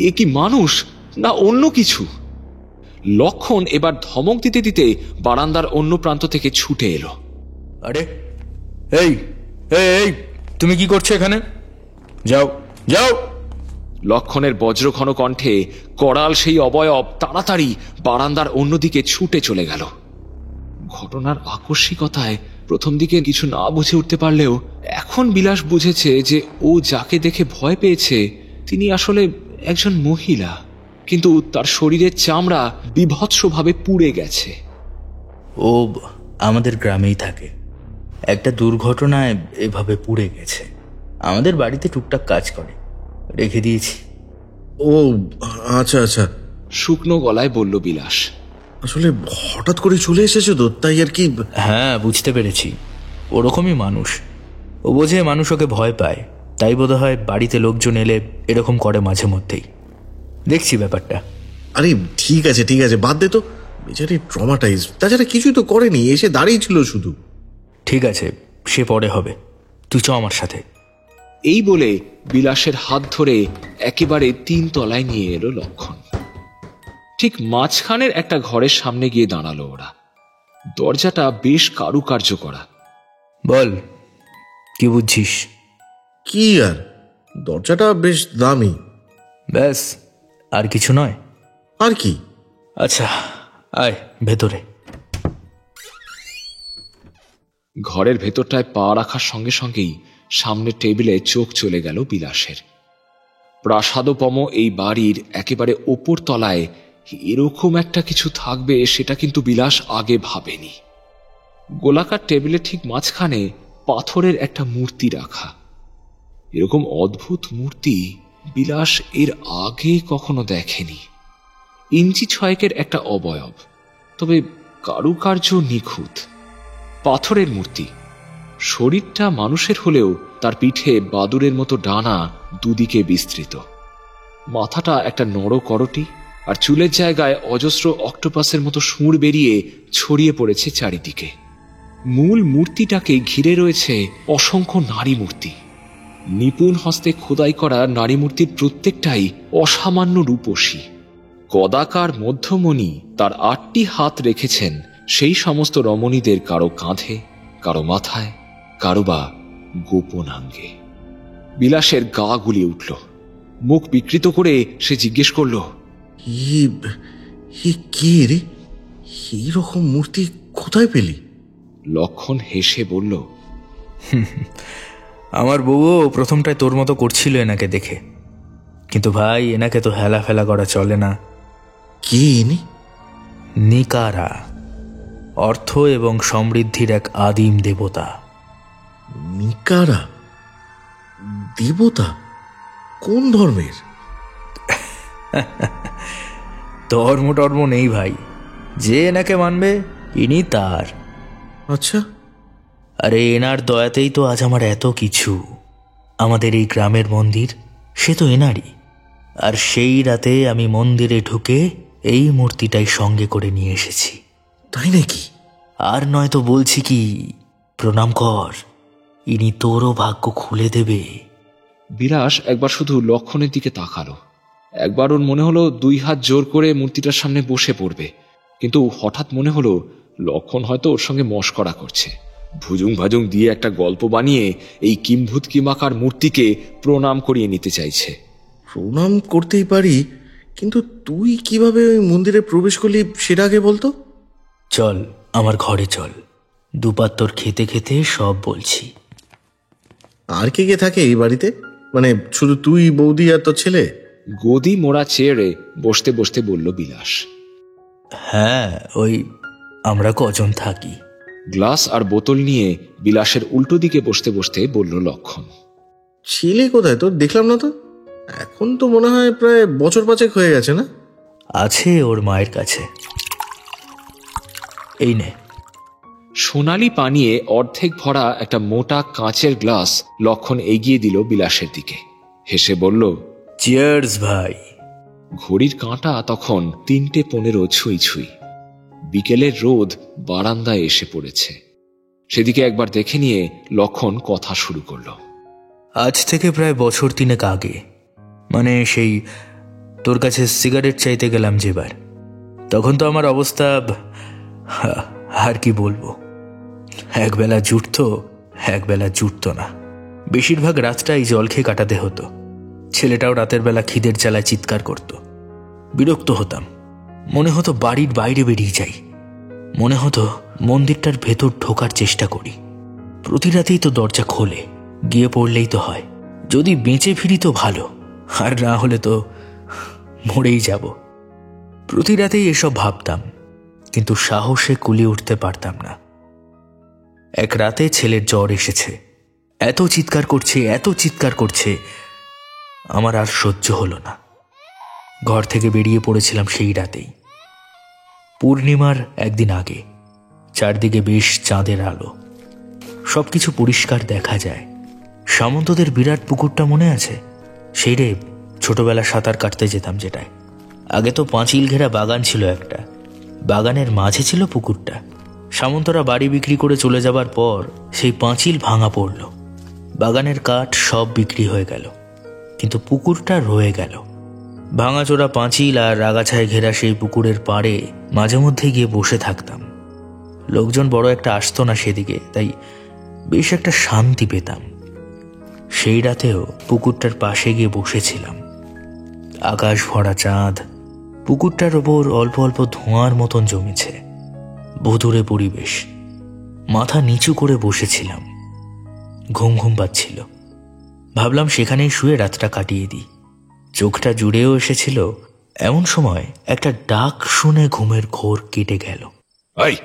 এ কি মানুষ না অন্য কিছু? লক্ষণ এবার ধমক দিতে দিতে বারান্দার অন্য প্রান্ত থেকে ছুটে এলো। আরে এই এই তুমি কি করছো এখানে? যাও যাও। লক্ষণের বজ্রঘন কণ্ঠে করাল সেই অবয়ব তাড়াতাড়ি বারান্দার অন্যদিকে ছুটে চলে গেল। ঘটনার আকস্মিকতায় প্রথম দিকে কিছু না বুঝে উঠতে পারলেও এখন বিলাস বুঝেছে যে ও যাকে দেখে ভয় পেয়েছে তিনি আসলে একজন মহিলা, কিন্তু তার শরীরের চামড়া বিভৎসভাবে পুড়ে গেছে। ও আমাদের গ্রামেই থাকে, একটা দুর্ঘটনায় এভাবে পুড়ে গেছে। আমাদের বাড়িতে টুকটাক কাজ করে, রেখে দিয়েছি। ও আচ্ছা আচ্ছা, শুকনো গলায় বলল বিলাস। আসলে হঠাৎ করে চলে এসেছো তো, তাই আর কি। হ্যাঁ, বুঝতে পেরেছি। ওরকমই মানুষ, ও বোঝে মানুষ ওকে ভয় পায়, তাই বোধ হয় বাড়িতে লোকজন এলে এরকম করে মাঝে মধ্যেই। দেখছি ব্যাপারটা। আরে ঠিক আছে ঠিক আছে, বাদ দে তো, বেচারি ট্রমাটাইজ, তাছাড়া কিছুই তো করেনি, এসে দাঁড়িয়ে ছিল শুধু। ঠিক আছে, সে পরে হবে, তুই চ আমার সাথে। এই বলে বিলাসের হাত ধরে একেবারে 3 তলায় নিয়ে এলো লক্ষণ। ঠিক মাঝখানের একটা ঘরের সামনে গিয়ে দাঁড়ালো ওরা। দরজাটা বেশ কারুকার্য করা। বল, কি বুঝছিস? কি আর, দরজাটা বেশ দামি। ব্যাস, আর কিছু নয়? আর কি? আচ্ছা, আয় ভেতরে। ঘরের ভেতরটায় পা রাখার সঙ্গে সঙ্গেই সামনের টেবিলে চোখ চলে গেল বিলাসের। প্রাসাদোপম এই বাড়ির একেবারে ওপর তলায় এরকম একটা কিছু থাকবে সেটা কিন্তু বিলাস আগে ভাবেনি। গোলাকার টেবিলের ঠিক মাঝখানে পাথরের একটা মূর্তি রাখা। এরকম অদ্ভুত মূর্তি বিলাস এর আগে কখনো দেখেনি। 6 ইঞ্চি একটা অবয়ব, তবে কারুকার্য নিখুঁত। পাথরের মূর্তি, শরীরটা মানুষের হলেও তার পিঠে বাদুরের মতো ডানা দুদিকে বিস্তৃত। মাথাটা একটা নড় করটি, আর চুলের জায়গায় অজস্র অক্টোপাসের মতো সুর বেরিয়ে ছড়িয়ে পড়েছে চারিদিকে। মূল মূর্তিটাকে ঘিরে রয়েছে অসংখ্য নারী মূর্তি। নিপুণ হস্তে খোদাই করা নারী মূর্তির প্রত্যেকটাই অসামান্য রূপসী। কদাকার মধ্যমণি তার 8টি হাত রেখেছেন সেই সমস্ত রমণীদের কারো কাঁধে, কারো মাথায়, কারো বা গোপনাঙ্গে। বিলাসের গা গুলিয়ে উঠল। মুখ বিকৃত করে সে জিজ্ঞেস করল, কে রে? এইরকম মূর্তি কোথায় পেলি? লক্ষণ হেসে বলল, আমার বউও প্রথমটায় তোর মতো করছিল এনাকে দেখে, কিন্তু ভাই এনাকে তো হেলা ফেলা করা চলে না। কে ইনি? নিকারা, অর্থ এবং সমৃদ্ধির এক আদিম দেবতা। নিকারা দেবতা? কোন ধর্মের? ধর্ম নেই ভাই, যে এনাকে মানবে ইনি তার। আচ্ছা, আরে এনার দয়াতেই তো আজ আমার এত কিছু। আমাদের এই গ্রামের মন্দির সে তো এনারই। আর সেই রাতে আমি মন্দিরে ঢুকে এই মূর্তিটাই সঙ্গে করে নিয়ে এসেছি। তাই নাকি? আর নয় তো বলছি কি, প্রণাম কর, ইনি তোরও ভাগ্য খুলে দেবে। বিলাস একবার শুধু লক্ষণের দিকে তাকালো। একবার ওর মনে হলো 2 হাত জোর করে মূর্তিটার সামনে বসে পড়বে, কিন্তু হঠাৎ মনে হলো লক্ষণ হয়তো ওর সঙ্গে মশকরা করছে। ভুজুং ভাজুং দিয়ে একটা গল্প বানিয়ে এই কিম্ভূত কিমাকার মূর্তিকে প্রণাম করিয়ে নিতে চাইছে। প্রণাম করতেই পারি, কিন্তু তুই কিভাবে ওই মন্দিরে প্রবেশ করলি সেটা আগে বলতো। চল আমার ঘরে চল, দুপাত তোর খেতে খেতে সব বলছি। আর কে কে থাকে এই বাড়িতে? মানে শুধু তুই, বৌদি আর তোর ছেলে? গদি মোড়া চেয়ারে বসতে বসতে বলল বিলাস। হ্যাঁ, ওই আমরা কজন থাকি। গ্লাস আর বোতল নিয়ে বিলাসের উল্টো দিকে বসতে বসতে বলল লক্ষণ। ছেলে কোথায় তোর? দেখলাম না তো। এখন তো মনে হয় প্রায় বছর 5 হয়ে গেছে না? আছে ওর মায়ের কাছে। এই নে। সোনালি পানিয়ে অর্ধেক ভরা একটা মোটা কাঁচের গ্লাস লক্ষণ এগিয়ে দিল বিলাসের দিকে। হেসে বলল, চিয়ার্স ভাই। ঘড়ির কাঁটা তখন 3:15 ছুঁই ছুঁই। বিকেলের রোদ বারান্দায় এসে পড়েছে। সেদিকে একবার দেখে নিয়ে লক্ষণ কথা শুরু করল। আজ থেকে প্রায় বছর 3 আগে, মানে সেই তোর কাছে সিগারেট চাইতে গেলাম যেবার, তখন তো আমার অবস্থা আর কি বলবো। একবেলা জুটতো, একবেলা জুটতো না। বেশিরভাগ রাতটাই জল খেয়ে কাটাতে হতো। ছেলেটাও রাতের বেলা খিদের জ্বালায় চিৎকার করত। বিরক্ত হতাম, মনে হতো বাড়ির বাইরে বেরিয়ে যাই, মনে হতো মন্দিরটার ভেতর ঢোকার চেষ্টা করি। প্রতি রাতেই তো দরজা খোলে, গিয়ে পড়লেই তো হয়, যদি বেঁচে ফিরি তো ভালো, আর না হলে তো মরেই যাব। প্রতি রাতেই এসব ভাবতাম, কিন্তু সাহসে কুলিয়ে উঠতে পারতাম না। এক রাতে ছেলের জ্বর এসেছে, এত চিৎকার করছে, এত চিৎকার করছে, আমার আর সহ্য হলো না। ঘর থেকে বেরিয়ে পড়েছিলাম সেই রাতেই, পূর্ণিমার একদিন আগে। চারদিকে বেশ চাঁদের আলো, সবকিছু পরিষ্কার দেখা যায়। সামন্তদের বিরাট পুকুরটা মনে আছে? সেই রে ছোটবেলা সাঁতার কাটতে যেতাম যেটায়। আগে তো পাঁচিল ঘেরা বাগান ছিল একটা, বাগানের মাঝে ছিল পুকুরটা। সামন্তরা বাড়ি বিক্রি করে চলে যাবার পর সেই পাঁচিল ভাঙা পড়ল, বাগানের কাঠ সব বিক্রি হয়ে গেল, কিন্তু পুকুরটা রয়ে গেল। ভাঙাচোরা পাঁচিল আর আগাছায় ঘেরা সেই পুকুরের পাড়ে মাঝে মধ্যে গিয়ে বসে থাকতাম। লোকজন বড় একটা আসতো না সেদিকে, তাই বেশ একটা শান্তি পেতাম। সেই রাতেও পুকুরটার পাশে গিয়ে বসেছিলাম। আকাশ ভরা চাঁদ, পুকুরটার ওপর অল্প অল্প ধোঁয়ার মতন জমেছে। ভুতুড়ে পরিবেশ, মাথা নিচু করে বসেছিলাম। ঘুম ঘুম পাচ্ছিল, ভাবলাম সেখানেই শুয়ে রাতটা কাটিয়ে দিই। চোখটা জুড়েও এসেছিল, এমন সময় একটা ডাক শুনে ঘুমের ঘোর কেটে গেল। এই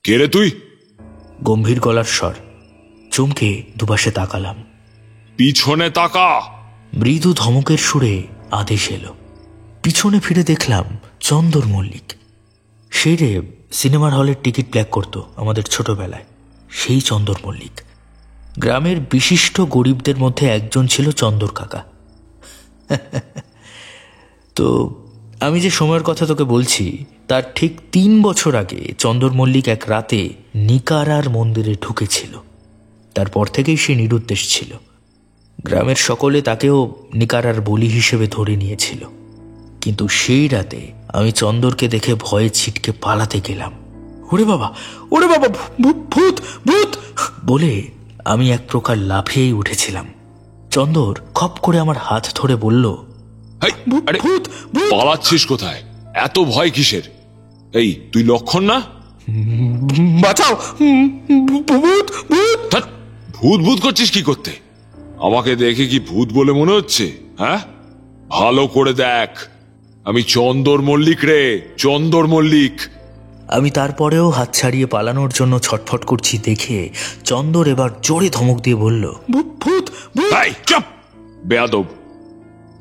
কে রে তুই? গম্ভীর গলার স্বর। চমকে দুপাশে তাকালাম। পিছনে তাকা। মৃদু ধমকের সুরে আদেশ এলো। পিছনে ফিরে দেখলাম চন্দর মল্লিক। সেই রে সিনেমার হলের টিকিট ব্ল্যাক করতো আমাদের ছোটবেলায়, সেই চন্দর মল্লিক। গ্রামের বিশিষ্ট গরিবদের মধ্যে একজন ছিল চন্দর কাকা। তো আমি যে সময়ের কথা তোকে বলছি, তার ঠিক 3 বছর আগে চন্দর মল্লিক এক রাতে নিকারার মন্দিরে ঢুকেছিল। তারপর থেকেই সে নিরুদ্দেশ ছিল। গ্রামের সকলে তাকেও নিকারার বলি হিসেবে ধরে নিয়েছিল। কিন্তু সেই রাতে আমি চন্দরকে দেখে ভয়ে ছিটকে পালাতে গেলাম। ওরে বাবা, ওরে বাবা, ভূত ভূত বলে আমি এক প্রকার লাফিয়েই উঠেছিলাম। চন্দর খপ করে আমার হাত ধরে বলল, ভূত। পালাচ্ছিস কোথায়? এত ভয় কিসের? এই তুই লক্ষণ না? বাঁচাও, ভূত ভূত। ভূত ভূত করছিস কি করতে? আমাকে দেখে কি ভূত বলে মনে হচ্ছে? হ্যাঁ, ভালো করে দেখ, আমি চন্দর মল্লিক রে, চন্দর মল্লিক। আমি তারপরেও হাত ছাড়িয়ে পালানোর জন্য ছটফট করছি দেখে চন্দর এবার জোরে ধমক দিয়ে বলল, ভূত ভূত। চুপ বেয়াদব,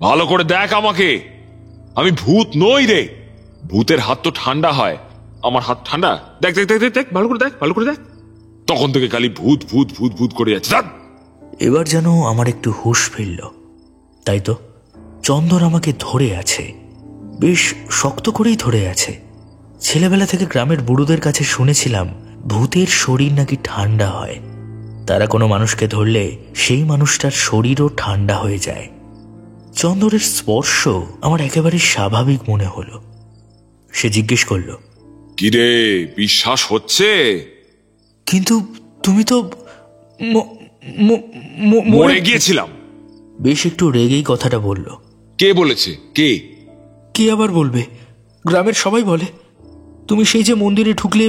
ভালো করে দেখ আমাকে, আমি ভূত নই রে। ভূতের হাত তো ঠান্ডা হয়, আমার হাত ঠান্ডা? দেখ দেখ দেখ দেখ, ভালো করে দেখ, ভালো করে দেখ। তখন থেকে খালি ভূত ভূত ভূত ভূত করে যাচ্ছে। এবার যেন আমার একটু হুঁশ ফিরল। তাই তো চন্দর আমাকে ধরে আছে, বেশ শক্ত করেই ধরে আছে। ছেলেবেলা থেকে গ্রামের বুড়োদের কাছে শুনেছিলাম ভূতের শরীর নাকি ঠান্ডা হয়, তারা কোনো মানুষকে ধরলে সেই মানুষটার শরীরও ঠান্ডা হয়ে যায়। চন্দরের স্পর্শ আমার একেবারে স্বাভাবিক মনে হলো। সে জিজ্ঞেস করল, কিরে বিশ্বাস হচ্ছে? কিন্তু তুমি তো মরে গিয়েছিলাম। বেশ একটু রেগেই কথাটা বলল। কে বলেছে? কে আবার বলবে? গ্রামের সবাই বলে। তুমি সেই যে মন্দিরে ঢুকলে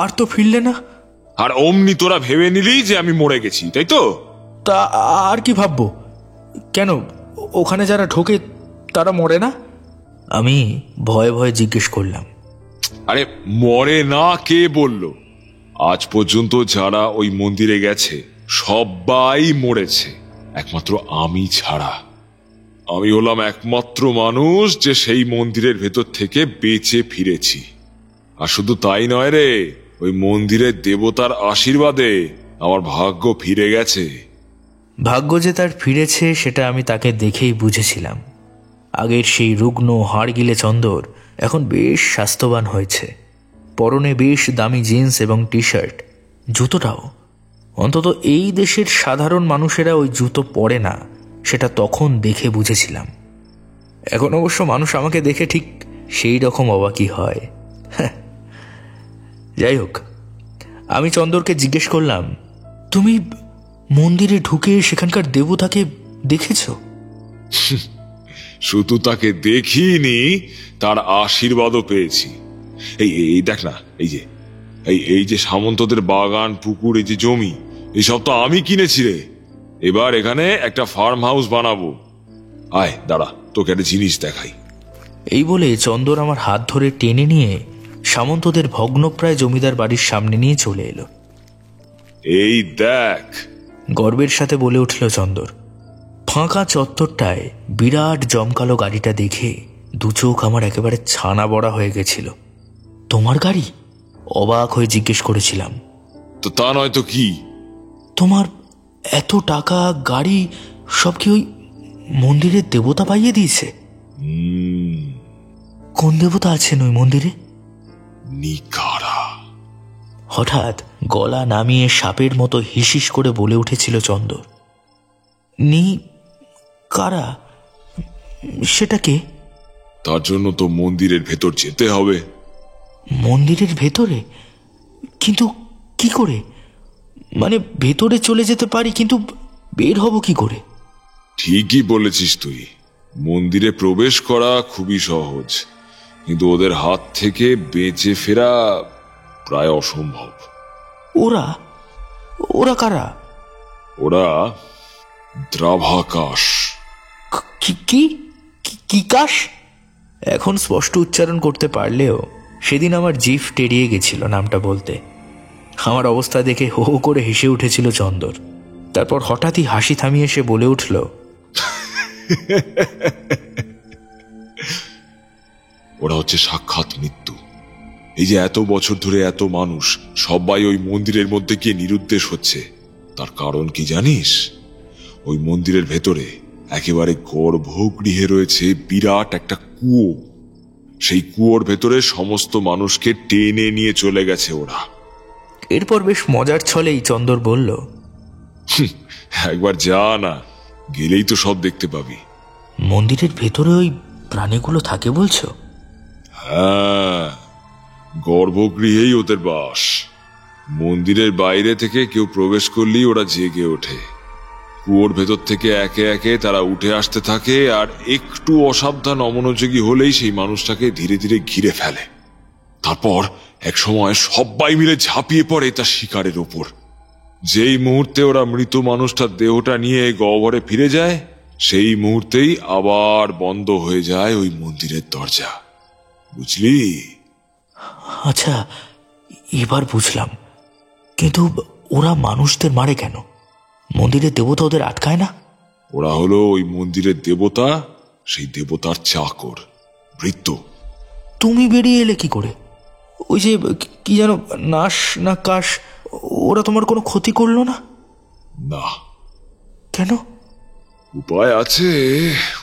আর তো ফিরলে না। আর অমনি তোরা ভেবে নিলি যে আমি মরে গেছি, তাই তো? তা আর কি ভাববো? কেন, ওখানে যারা ঢোকে তারা মরে না? আমি ভয়ে ভয়ে জিজ্ঞেস করলাম। আরে মরে না কে বলল? আজ পর্যন্ত যারা ওই মন্দিরে গেছে সবাই মরেছে, একমাত্র আমি ছাড়া। আমি হলাম একমাত্র মানুষ যে সেই মন্দিরের ভেতর থেকে বেঁচে ফিরেছি। আর শুধু তাই নয় রে, ওই মন্দিরের দেবতার আশীর্বাদে আমার ভাগ্য ফিরে গেছে। ভাগ্য যে তার ফিরেছে সেটা আমি তাকে দেখেই বুঝেছিলাম। আগের সেই রুগ্ন হাড়গিলে চন্দর এখন বেশ স্বাস্থ্যবান হয়েছে। পরনে বেশ দামি জিন্স এবং টি শার্ট, জুতোটাও। অন্তত এই দেশের সাধারণ মানুষেরা ওই জুতো পরে না, সেটা তখন দেখে বুঝেছিলাম। এখন অবশ্য মানুষ আমাকে দেখে ঠিক সেই রকম অবাকই হয়। যাই হোক, আমি চন্দরকে জিজ্ঞেস করলাম, তুমি মন্দিরে ঢুকে সেখানকার দেবতাকে দেখেছ? শুধু তাকে দেখিনি, তার আশীর্বাদও পেয়েছি। এই এই দেখ না, এই যে সামন্তদের বাগান, পুকুর, এই যে জমি, এসব তো আমি কিনেছি রে। এবার এখানে একটা ফার্ম হাউস বানাবো। আয় দাঁড়া, তোকে একটা জিনিস দেখাই। এই বলে চন্দর আমার হাত ধরে টেনে নিয়ে সামন্তদের ভগ্নপ্রায় জমিদার বাড়ির সামনে নিয়ে চলে এলো। এই দেখ, গর্বের সাথে বলে উঠল চন্দর। ফাঁকা চত্বরটায় বিরাট জমকালো গাড়িটা দেখে দু চোখ আমার একেবারে ছানা বড়া হয়ে গেছিল। তোমার গাড়ি? অবাক হয়ে জিজ্ঞেস করেছিলাম। তো তা নয় তো কি? তোমার এত টাকা, গাড়ি, সব কি ওই মন্দিরের দেবতা পাইয়ে দিয়েছে? কোন দেবতা আছেন ওই মন্দিরে? নিকারা। হঠাৎ গলা নামিয়ে সাপের মতো হিসিস করে বলে উঠেছিল চন্দর। নি কারা? সেটা কে? তার জন্য তো মন্দিরের ভেতর যেতে হবে। মন্দিরের ভেতরে? কিন্তু কি করে? মানে ভেতরে চলে যেতে পারি, কিন্তু বের হব কি করে? ঠিকই বলেছিস তুই, মন্দিরে প্রবেশ করা খুবই সহজ, কিন্তু ওদের হাত থেকে বেঁচে ফেরা প্রায় অসম্ভব। ওরা ওরা কারা? ওরা দ্রাভাকাশ। কি কি কি কাশ? এখন স্পষ্ট উচ্চারণ করতে পারলেও সেদিন আমার জিভ টেরিয়ে গেছিল নামটা বলতে। আমার অবস্থা দেখে হো হো করে হেসে উঠেছিল চন্দর। তারপর হঠাৎই হাসি থামিয়ে সে বলে উঠল, ওরা হচ্ছে সাক্ষাৎ মৃত্যু। এই যে এত বছর ধরে এত মানুষ সবাই ওই মন্দিরের মধ্যে গিয়ে নিরুদ্দেশ হচ্ছে, তার কারণ কি জানিস? ওই মন্দিরের ভেতরে একেবারে গর্ভগৃহে রয়েছে বিরাট একটা কুয়ো। সেই কুয়োর ভেতরে সমস্ত মানুষকে টেনে নিয়ে চলে গেছে ওরা। এরপর বেশ মজার ছলেই চন্দর বলল, একবার যা না, গেলেই তো সব দেখতে পাবি। মন্দিরের ভেতরে ওই প্রাণীগুলো থাকে বলছো? হ্যাঁ, গর্ভগৃহেই ওদের বাস। মন্দিরের বাইরে থেকে কেউ প্রবেশ করলেই ওরা জেগে ওঠে। কুয়োর ভেতর থেকে একে একে তারা উঠে আসতে থাকে, আর একটু অসাবধান অমনোযোগী হলেই সেই মানুষটাকে ধীরে ধীরে ঘিরে ফেলে। তারপর এক সময় সবাই মিলে ঝাঁপিয়ে পড়ে তার শিকারের ওপর। যেই মুহূর্তে ওরা মৃত মানুষটার দেহটা নিয়ে গহ্বরে ফিরে যায়, সেই মুহূর্তেই আবার বন্ধ হয়ে যায় ওই মন্দিরের দরজা। বুঝলি? আচ্ছা, এবার বুঝলাম। কিন্তু ওরা মানুষদের মারে কেন? মন্দিরের দেবতা ওদের আটকায় না? ওরা হলো ওই মন্দিরের দেবতা, সেই দেবতার চাকর, ভৃত্য। তুমি বেরিয়ে এলে কি করে? ওই যে কি যেন নাশ না কাশ, ওরা তোমার কোনো ক্ষতি করলো না? না। কেন? উপায় আছে,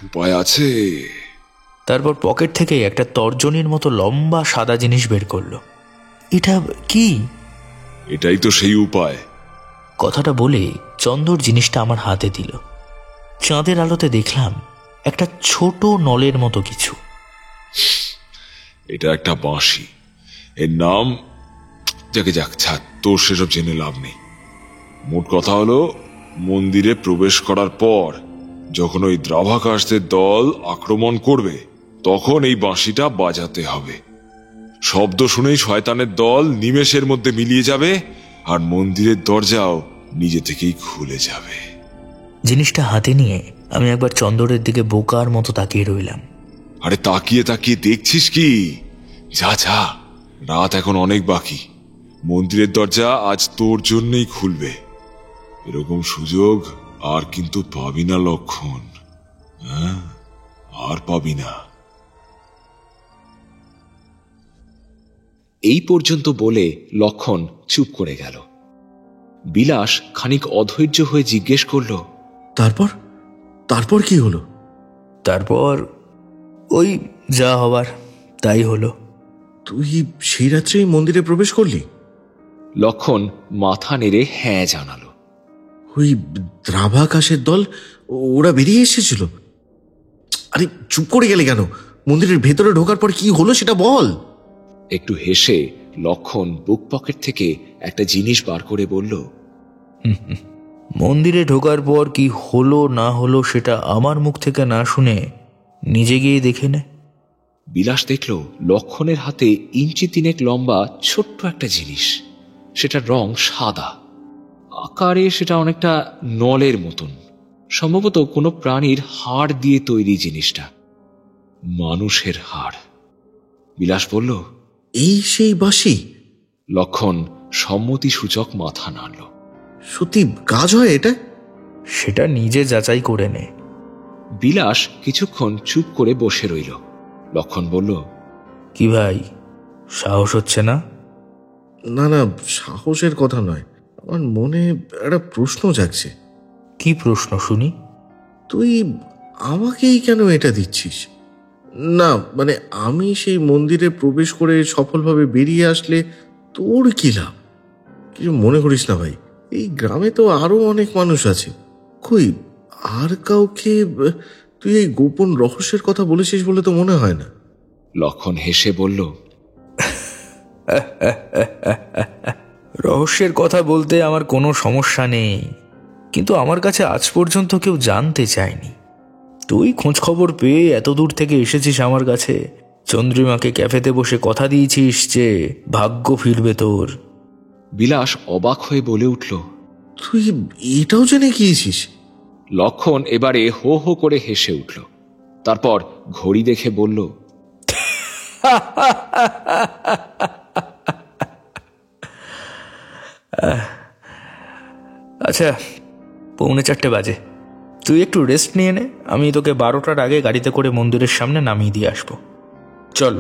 উপায় আছে। তারপর পকেট থেকে একটা তর্জনীর মতো লম্বা সাদা জিনিস বের করলো। এটা কি? এটাই তো সেই উপায়। কথাটা বলে চন্দর জিনিসটা আমার হাতে দিল। চাঁদের আলোতে দেখলাম একটা ছোট নলের মতো কিছু। এটা একটা বাঁশি। এর নাম যাকে যাক, ছাড়, তোর সেসব জেনে লাভ নেই। মোট কথা হলো, মন্দিরে প্রবেশ করার পর যখন ওই দ্রাভাকাশদের দল আক্রমণ করবে, তখন এই বাঁশিটা বাজাতে হবে। শব্দ শুনেই শয়তানের দল নিমেষের মধ্যে মিলিয়ে যাবে, আর মন্দিরের দরজাও নিজে থেকেই খুলে যাবে। জিনিসটা হাতে নিয়ে আমি একবার চন্দরের দিকে বোকার মতো তাকিয়ে রইলাম। আরে তাকিয়ে তাকিয়ে দেখছিস কি? যা যা, রাত এখন অনেক বাকি। মন্দিরের দরজা আজ তোর জন্যই খুলবে। এরকম সুযোগ আর কিন্তু পাবি না লক্ষণ। হ্যাঁ, আর পাবি না। এই পর্যন্ত বলে লক্ষণ চুপ করে গেল। বিলাস খানিক অধৈর্য হয়ে জিজ্ঞেস করল, তারপর তারপর কি হলো? তারপর ওই যা হবার তাই হলো। তুই সেই রাত্রে মন্দিরে প্রবেশ করলি? লক্ষণ মাথা নেড়ে হ্যাঁ জানালো। ওই দ্রাভাকাশের দল ওরা বেরিয়ে এসেছিল? আরে চুপ করে গেলে কেন? মন্দিরের ভেতরে ঢোকার পর কি হলো সেটা বল। একটু হেসে লক্ষণ বুক পকেট থেকে একটা জিনিস বার করে বলল, মন্দিরে ঢোকার পর কি হলো না হলো সেটা আমার মুখ থেকে না শুনে নিজে গিয়ে দেখে নে। বিলাস দেখল লক্ষণের হাতে ইঞ্চি তিনেক লম্বা ছোট্ট একটা জিনিস। সেটার রং সাদা, আকারে সেটা অনেকটা নলের মতন, সম্ভবত কোনো প্রাণীর হাড় দিয়ে তৈরি জিনিসটা, মানুষের হাড়। বিলাস বলল, এই সেই বাঁশি? লক্ষণ সম্মতি সূচক মাথা নাড়ল। সত্যি কাজ হয় এটা? সেটা নিজে যাচাই করে নে। বিলাস কিছুক্ষণ চুপ করে বসে রইল। লক্ষণ বলল, কি ভাই, সাহস হচ্ছে না? না না, সাহসের কথা নয়, আমার মনে একটা প্রশ্ন জাগছে। কি প্রশ্ন শুনি? তুই আমাকেই কেন এটা দিচ্ছিস? না মানে, আমি সেই মন্দিরে প্রবেশ করে সফলভাবে বেরিয়ে আসলে তোর কি লাভ? কিছু মনে করিস না ভাই, এই গ্রামে তো আরো অনেক মানুষ আছে। কই আর কাউকে তুই এই গোপন রহস্যের কথা বলেছিস বলে তো মনে হয় না। লক্ষণ হেসে বলল, রহস্যের কথা বলতে আমার কোনো সমস্যা নেই, কিন্তু আমার কাছে আজ পর্যন্ত কেউ জানতে চায়নি। তুই খোঁজ খবর পেয়ে এত দূর থেকে এসেছিস আমার কাছে, চন্দ্রিমাকে ক্যাফেতে বসে কথা দিয়েছিস যে ভাগ্য ফিরবে তোর। বিলাস অবাক হয়ে বলে উঠল, তুই এটাও জেনে গিয়েছিস? লক্ষণ এবারে হো হো করে হেসে উঠল। তারপর ঘড়ি দেখে বলল, আচ্ছা, 3:45 বাজে। তুই একটু রেস্ট নিয়ে নে, আমি তোকে 12টার আগে গাড়িতে করে মন্দিরের সামনে নামিয়ে দিয়ে আসবো। চল,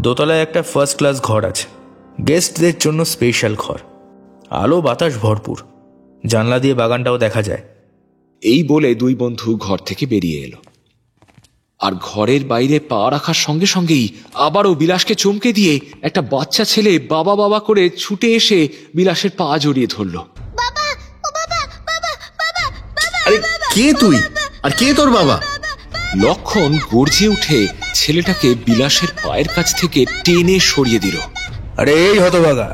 দোতলায় একটা ফার্স্ট ক্লাস ঘর আছে, গেস্টদের জন্য স্পেশাল ঘর, আলো বাতাস ভরপুর, জানলা দিয়ে বাগানটাও দেখা যায়। এই বলে দুই বন্ধু ঘর থেকে বেরিয়ে এলো। আর ঘরের বাইরে পা রাখার সঙ্গে সঙ্গেই আবারও বিলাসকে চমকে দিয়ে একটা বাচ্চা ছেলে বাবা বাবা করে ছুটে এসে বিলাসের পা জড়িয়ে ধরল। আরে কে তুই, আর কে তোর বাবা? লক্ষণ গর্জে উঠে ছেলেটাকে বিলাসের পায়ের কাছ থেকে টেনে সরিয়ে দিল। আরে এই হতভাগা!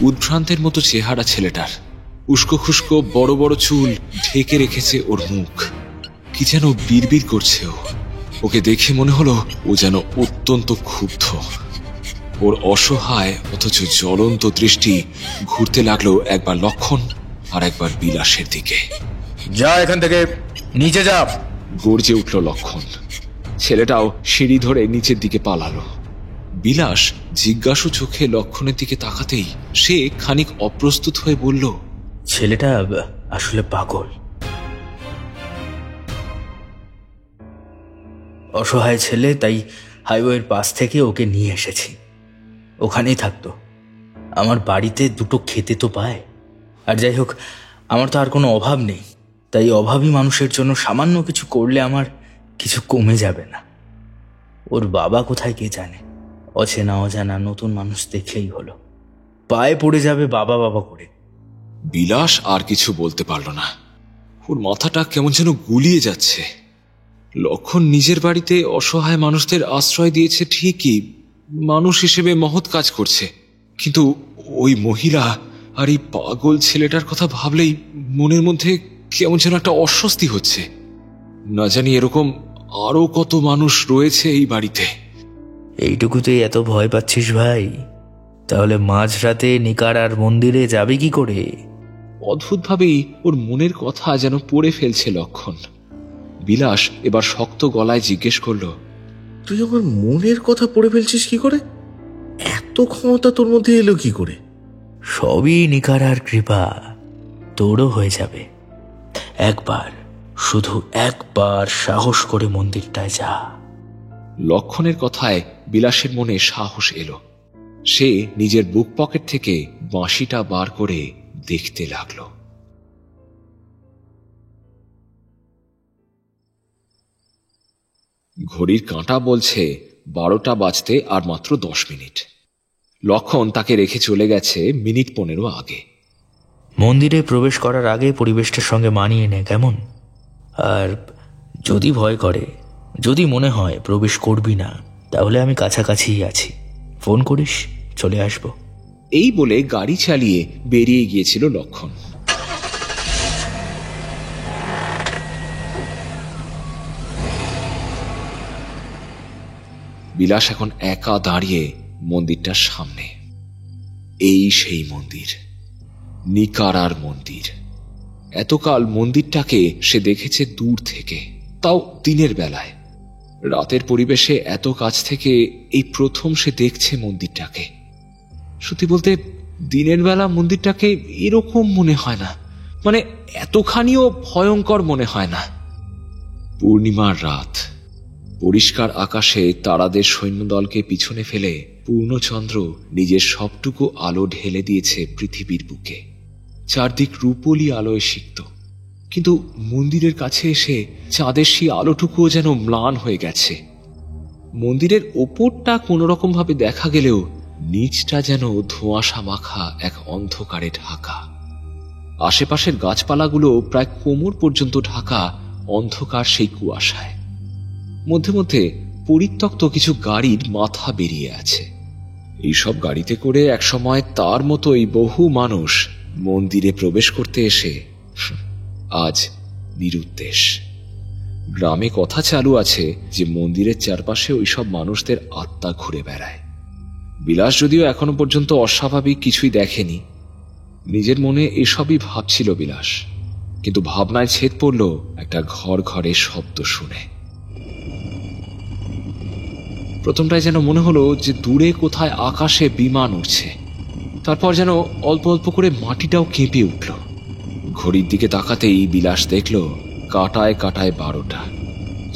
উদ্ভ্রান্তের মতো চেহারা ছেলেটার, উস্কো খুস্কো বড় বড় চুল ঢেকে রেখেছে ওর মুখ। কি যেন বিড়বিড় করছে ও। ওকে দেখে মনে হলো ও যেন অত্যন্ত ক্ষুব্ধ। ওর অসহায় অথচ জ্বলন্ত দৃষ্টি ঘুরতে লাগলো একবার লক্ষণ আর একবার বিলাসের দিকে। যা এখান থেকে, নিচে যা! গর্জে উঠল লক্ষণ। ছেলেটাও সিঁড়ি ধরে নিচের দিকে পালালো। বিলাস জিজ্ঞাসু চোখে লক্ষণের দিকে তাকাতেই সে খানিক অপ্রস্তুত হয়ে বলল, ছেলেটা আসলে পাগল। অসহায় ছেলে, তাই হাইওয়ের পাশ থেকে ওকে নিয়ে এসেছি। ওখানেই থাকতো। আমার বাড়িতে দুটো খেতে তো পায়। আর যাই হোক, আমার তো আর কোনো অভাব নেই, তাই অভাবী মানুষের জন্য সামান্য কিছু করলে আমার কিছু কমে যাবে না। ওর বাবা কোথায় কে জানে, অচেনা অজানা নতুন মানুষ দেখলেই হলো, পায়ে পড়ে যাবে বাবা বাবা করে। বিলাস আর কিছু বলতে পারল না। ওর মাথাটা কেমন যেন গুলিয়ে যাচ্ছে। লক্ষণ নিজের বাড়িতে অসহায় মানুষদের আশ্রয় দিয়েছে ঠিকই, মানুষ হিসেবে মহৎ কাজ করছে, কিন্তু ওই মহিলা আর এই পাগল ছেলেটার কথা ভাবলেই মনের মধ্যে কেমন যেন একটা অস্বস্তি হচ্ছে। না জানি এরকম আরো কত মানুষ রয়েছে এই বাড়িতে। এইটুকুতেই এত ভয় পাচ্ছিস ভাই? তাহলে মাঝরাতে নিকারার মন্দিরে যাবে কি করে? অদ্ভুতভাবেই ওর মনের কথা যেন পড়ে ফেলছে লক্ষণ। বিলাস এবার শক্ত গলায় জিজ্ঞেস করল, তুই আমার মনের কথা পড়ে ফেলছিস কি করে? এত ক্ষমতা তোর মধ্যে এলো কি করে? সবই নিকারার কৃপা, তোরও হয়ে যাবে। একবার, শুধু একবার সাহস করে মন্দিরটায় যা। লক্ষণের কথায় বিলাসের মনে সাহস এলো। সে নিজের বুক পকেট থেকে বাঁশিটা বার করে দেখতে লাগলো। ঘড়ির কাঁটা বলছে 12টা বাজতে আর মাত্র 10 মিনিট। লক্ষণ তাকে রেখে চলে গেছে মিনিট 15 আগে। মন্দিরে প্রবেশ করার আগে পরিবেশটার সঙ্গে মানিয়ে নে, কেমন? আর যদি ভয় করে, যদি মনে হয় প্রবেশ করবি না, তাহলে আমি কাছাকাছিই আছি, ফোন করিস, চলে আসব। এই বলে গাড়ি চালিয়ে বেরিয়ে গিয়েছিল লক্ষণ। বিলাস এখন একা দাঁড়িয়ে মন্দিরটার সামনে। এই সেই মন্দির, নিকারার মন্দির। এতকাল মন্দিরটাকে সে দেখেছে দূর থেকে, তাও দিনের বেলায়। রাতের পরিবেশে এত কাছ থেকে এই প্রথম সে দেখছে মন্দিরটাকে। সত্যি বলতে দিনের বেলা মন্দিরটাকে এরকম মনে হয় না, মানে এতখানিও ভয়ঙ্কর মনে হয় না। পূর্ণিমার রাত, পরিষ্কার আকাশে তারাদের সৈন্যদলকে পিছনে ফেলে পূর্ণচন্দ্র নিজের সবটুকু আলো ঢেলে দিয়েছে পৃথিবীর বুকে। চারদিক রূপলি আলোয় সিক্ত, কিন্তু মন্দিরের কাছে এসে চাঁদের সেই আলোটুকুও যেন ম্লান হয়ে গেছে। মন্দিরের ওপরটা কোনোরকম ভাবে দেখা গেলেও নিচটা যেন ধোঁয়াশা মাখা এক অন্ধকারে ঢাকা। আশেপাশের গাছপালাগুলো প্রায় কোমর পর্যন্ত ঢাকা অন্ধকার সেই কুয়াশায়। মধ্যে মধ্যে পরিত্যক্ত কিছু গাড়ির মাথা বেরিয়ে আছে। এইসব গাড়িতে করে একসময় তার মতোই বহু মানুষ মন্দিরে প্রবেশ করতে এসে আজ নিরুদ্দেশ। গ্রামে কথা চালু আছে যে মন্দিরের চারপাশে ওইসব মানুষদের আত্মা ঘুরে বেড়ায়। বিলাস যদিও এখনো পর্যন্ত অস্বাভাবিক কিছুই দেখেনি, নিজের মনে এসবই ভাবছিল বিলাস, কিন্তু ভাবনায় ছেদ পড়ল একটা ঘর ঘরে শব্দ শুনে। প্রথমটায় যেন মনে হলো যে দূরে কোথায় আকাশে বিমান উঠছে, তারপর যেন অল্প অল্প করে মাটিটাও কেঁপে উঠল। ঘড়ির দিকে তাকাতেই বিলাস দেখল কাটায় কাটায় 12টা।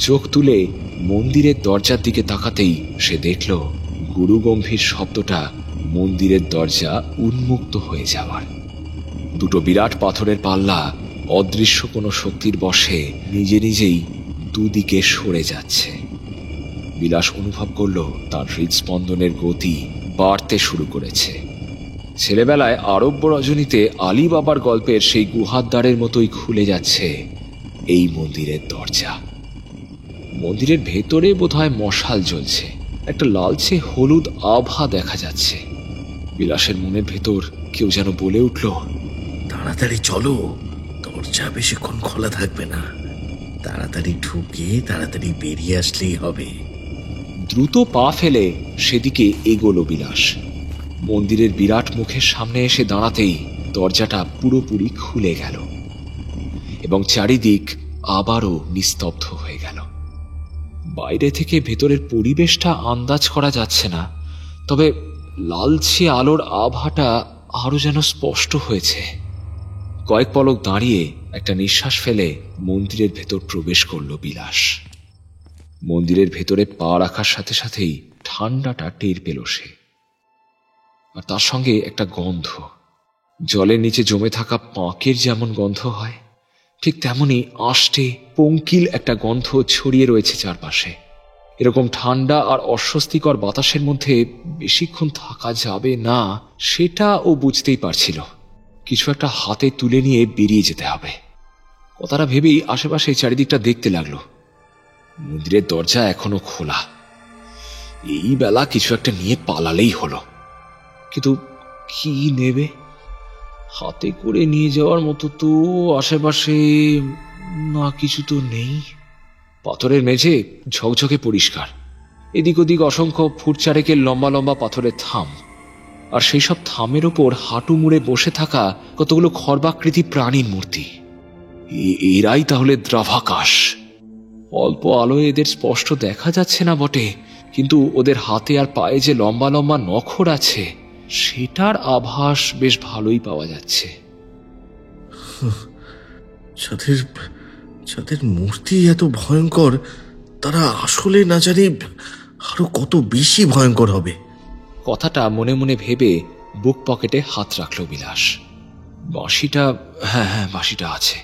চোখ তুলে মন্দিরের দরজার দিকে তাকাতেই সে দেখল গুরুগম্ভীর শব্দটা মন্দিরের দরজা উন্মুক্ত হয়ে যাওয়ার। দুটো বিরাট পাথরের পাল্লা অদৃশ্য কোনো শক্তির বশে নিজে নিজেই দুদিকে সরে যাচ্ছে। বিলাস অনুভব করল তার হৃদস্পন্দনের গতি বাড়তে শুরু করেছে। ছেলেবেলায় আরব্য রজনীতে আলী বাবার গল্পের সেই গুহার দ্বারের মতোই খুলে যাচ্ছে এই মন্দিরের দরজা। মন্দিরের ভেতরে বোধহয় মশাল জ্বলছে, একটা লালচে হলুদ আভা দেখা যাচ্ছে। বিলাসের মনের ভেতর কেউ যেন বলে উঠল, তাড়াতাড়ি চলো, দরজা বেশিক্ষণ খোলা থাকবে না, তাড়াতাড়ি ঢুকে তাড়াতাড়ি বেরিয়ে আসলেই হবে। দ্রুত পা ফেলে সেদিকে এগোলো বিলাস। মন্দিরের বিরাট মুখের সামনে এসে দাঁড়াতেই দরজাটা পুরোপুরি খুলে গেল এবং চারিদিক আবারও নিস্তব্ধ হয়ে গেল। বাইরে থেকে ভেতরের পরিবেশটা আন্দাজ করা যাচ্ছে না, তবে লালচে আলোর আভাটা আরো যেন স্পষ্ট হয়েছে। কয়েক পলক দাঁড়িয়ে একটা নিঃশ্বাস ফেলে মন্দিরের ভেতর প্রবেশ করল বিলাস। মন্দিরের ভেতরে পা রাখার সাথে সাথেই ঠান্ডাটা টের পেল সে, আর তার সঙ্গে একটা গন্ধ। জলের নিচে জমে থাকা পাঁকের যেমন গন্ধ হয়, ঠিক তেমনি আষ্টে পঙ্কিল একটা গন্ধ ছড়িয়ে রয়েছে চারপাশে। এরকম ঠান্ডা আর অস্বস্তিকর বাতাসের মধ্যে বেশিক্ষণ থাকা যাবে না, সেটা ও বুঝতেই পারছিল। কিছু একটা হাতে তুলে নিয়ে বেরিয়ে যেতে হবে। কথাটা ভেবেই আশেপাশে চারিদিকটা দেখতে লাগলো। মন্দিরের দরজা এখনো খোলা। এই বেলা কিছু একটা নিয়ে পালালেই হলো, কিন্তু কি নেবে? হাতে করে নিয়ে যাওয়ার মতো তো আশেপাশে না কিছু তো নেই। পাথরের মেঝে ঝকঝকে পরিষ্কার, এদিক ওদিক অসংখ্য ফুট চারেকের লম্বা লম্বা পাথরের থাম, আর সেই সব থামের ওপর হাঁটু মুড়ে বসে থাকা কতগুলো খর্বাকৃতি প্রাণীর মূর্তি। এরাই তাহলে দ্রাভাকাশ। অল্প আলোয় এদের স্পষ্ট দেখা যাচ্ছে না বটে, কিন্তু ওদের হাতে আর পায়ে যে লম্বা লম্বা নখর আছে সেটার আভাস বেশ ভালোই পাওয়া যাচ্ছে। যাদের মূর্তি এত ভয়ঙ্কর, তারা আসলে না জানি আরো কত বেশি ভয়ঙ্কর হবে। কথাটা মনে মনে ভেবে বুক পকেটে হাত রাখল বিলাস। বাঁশিটা, হ্যাঁ বাঁশিটা আছে।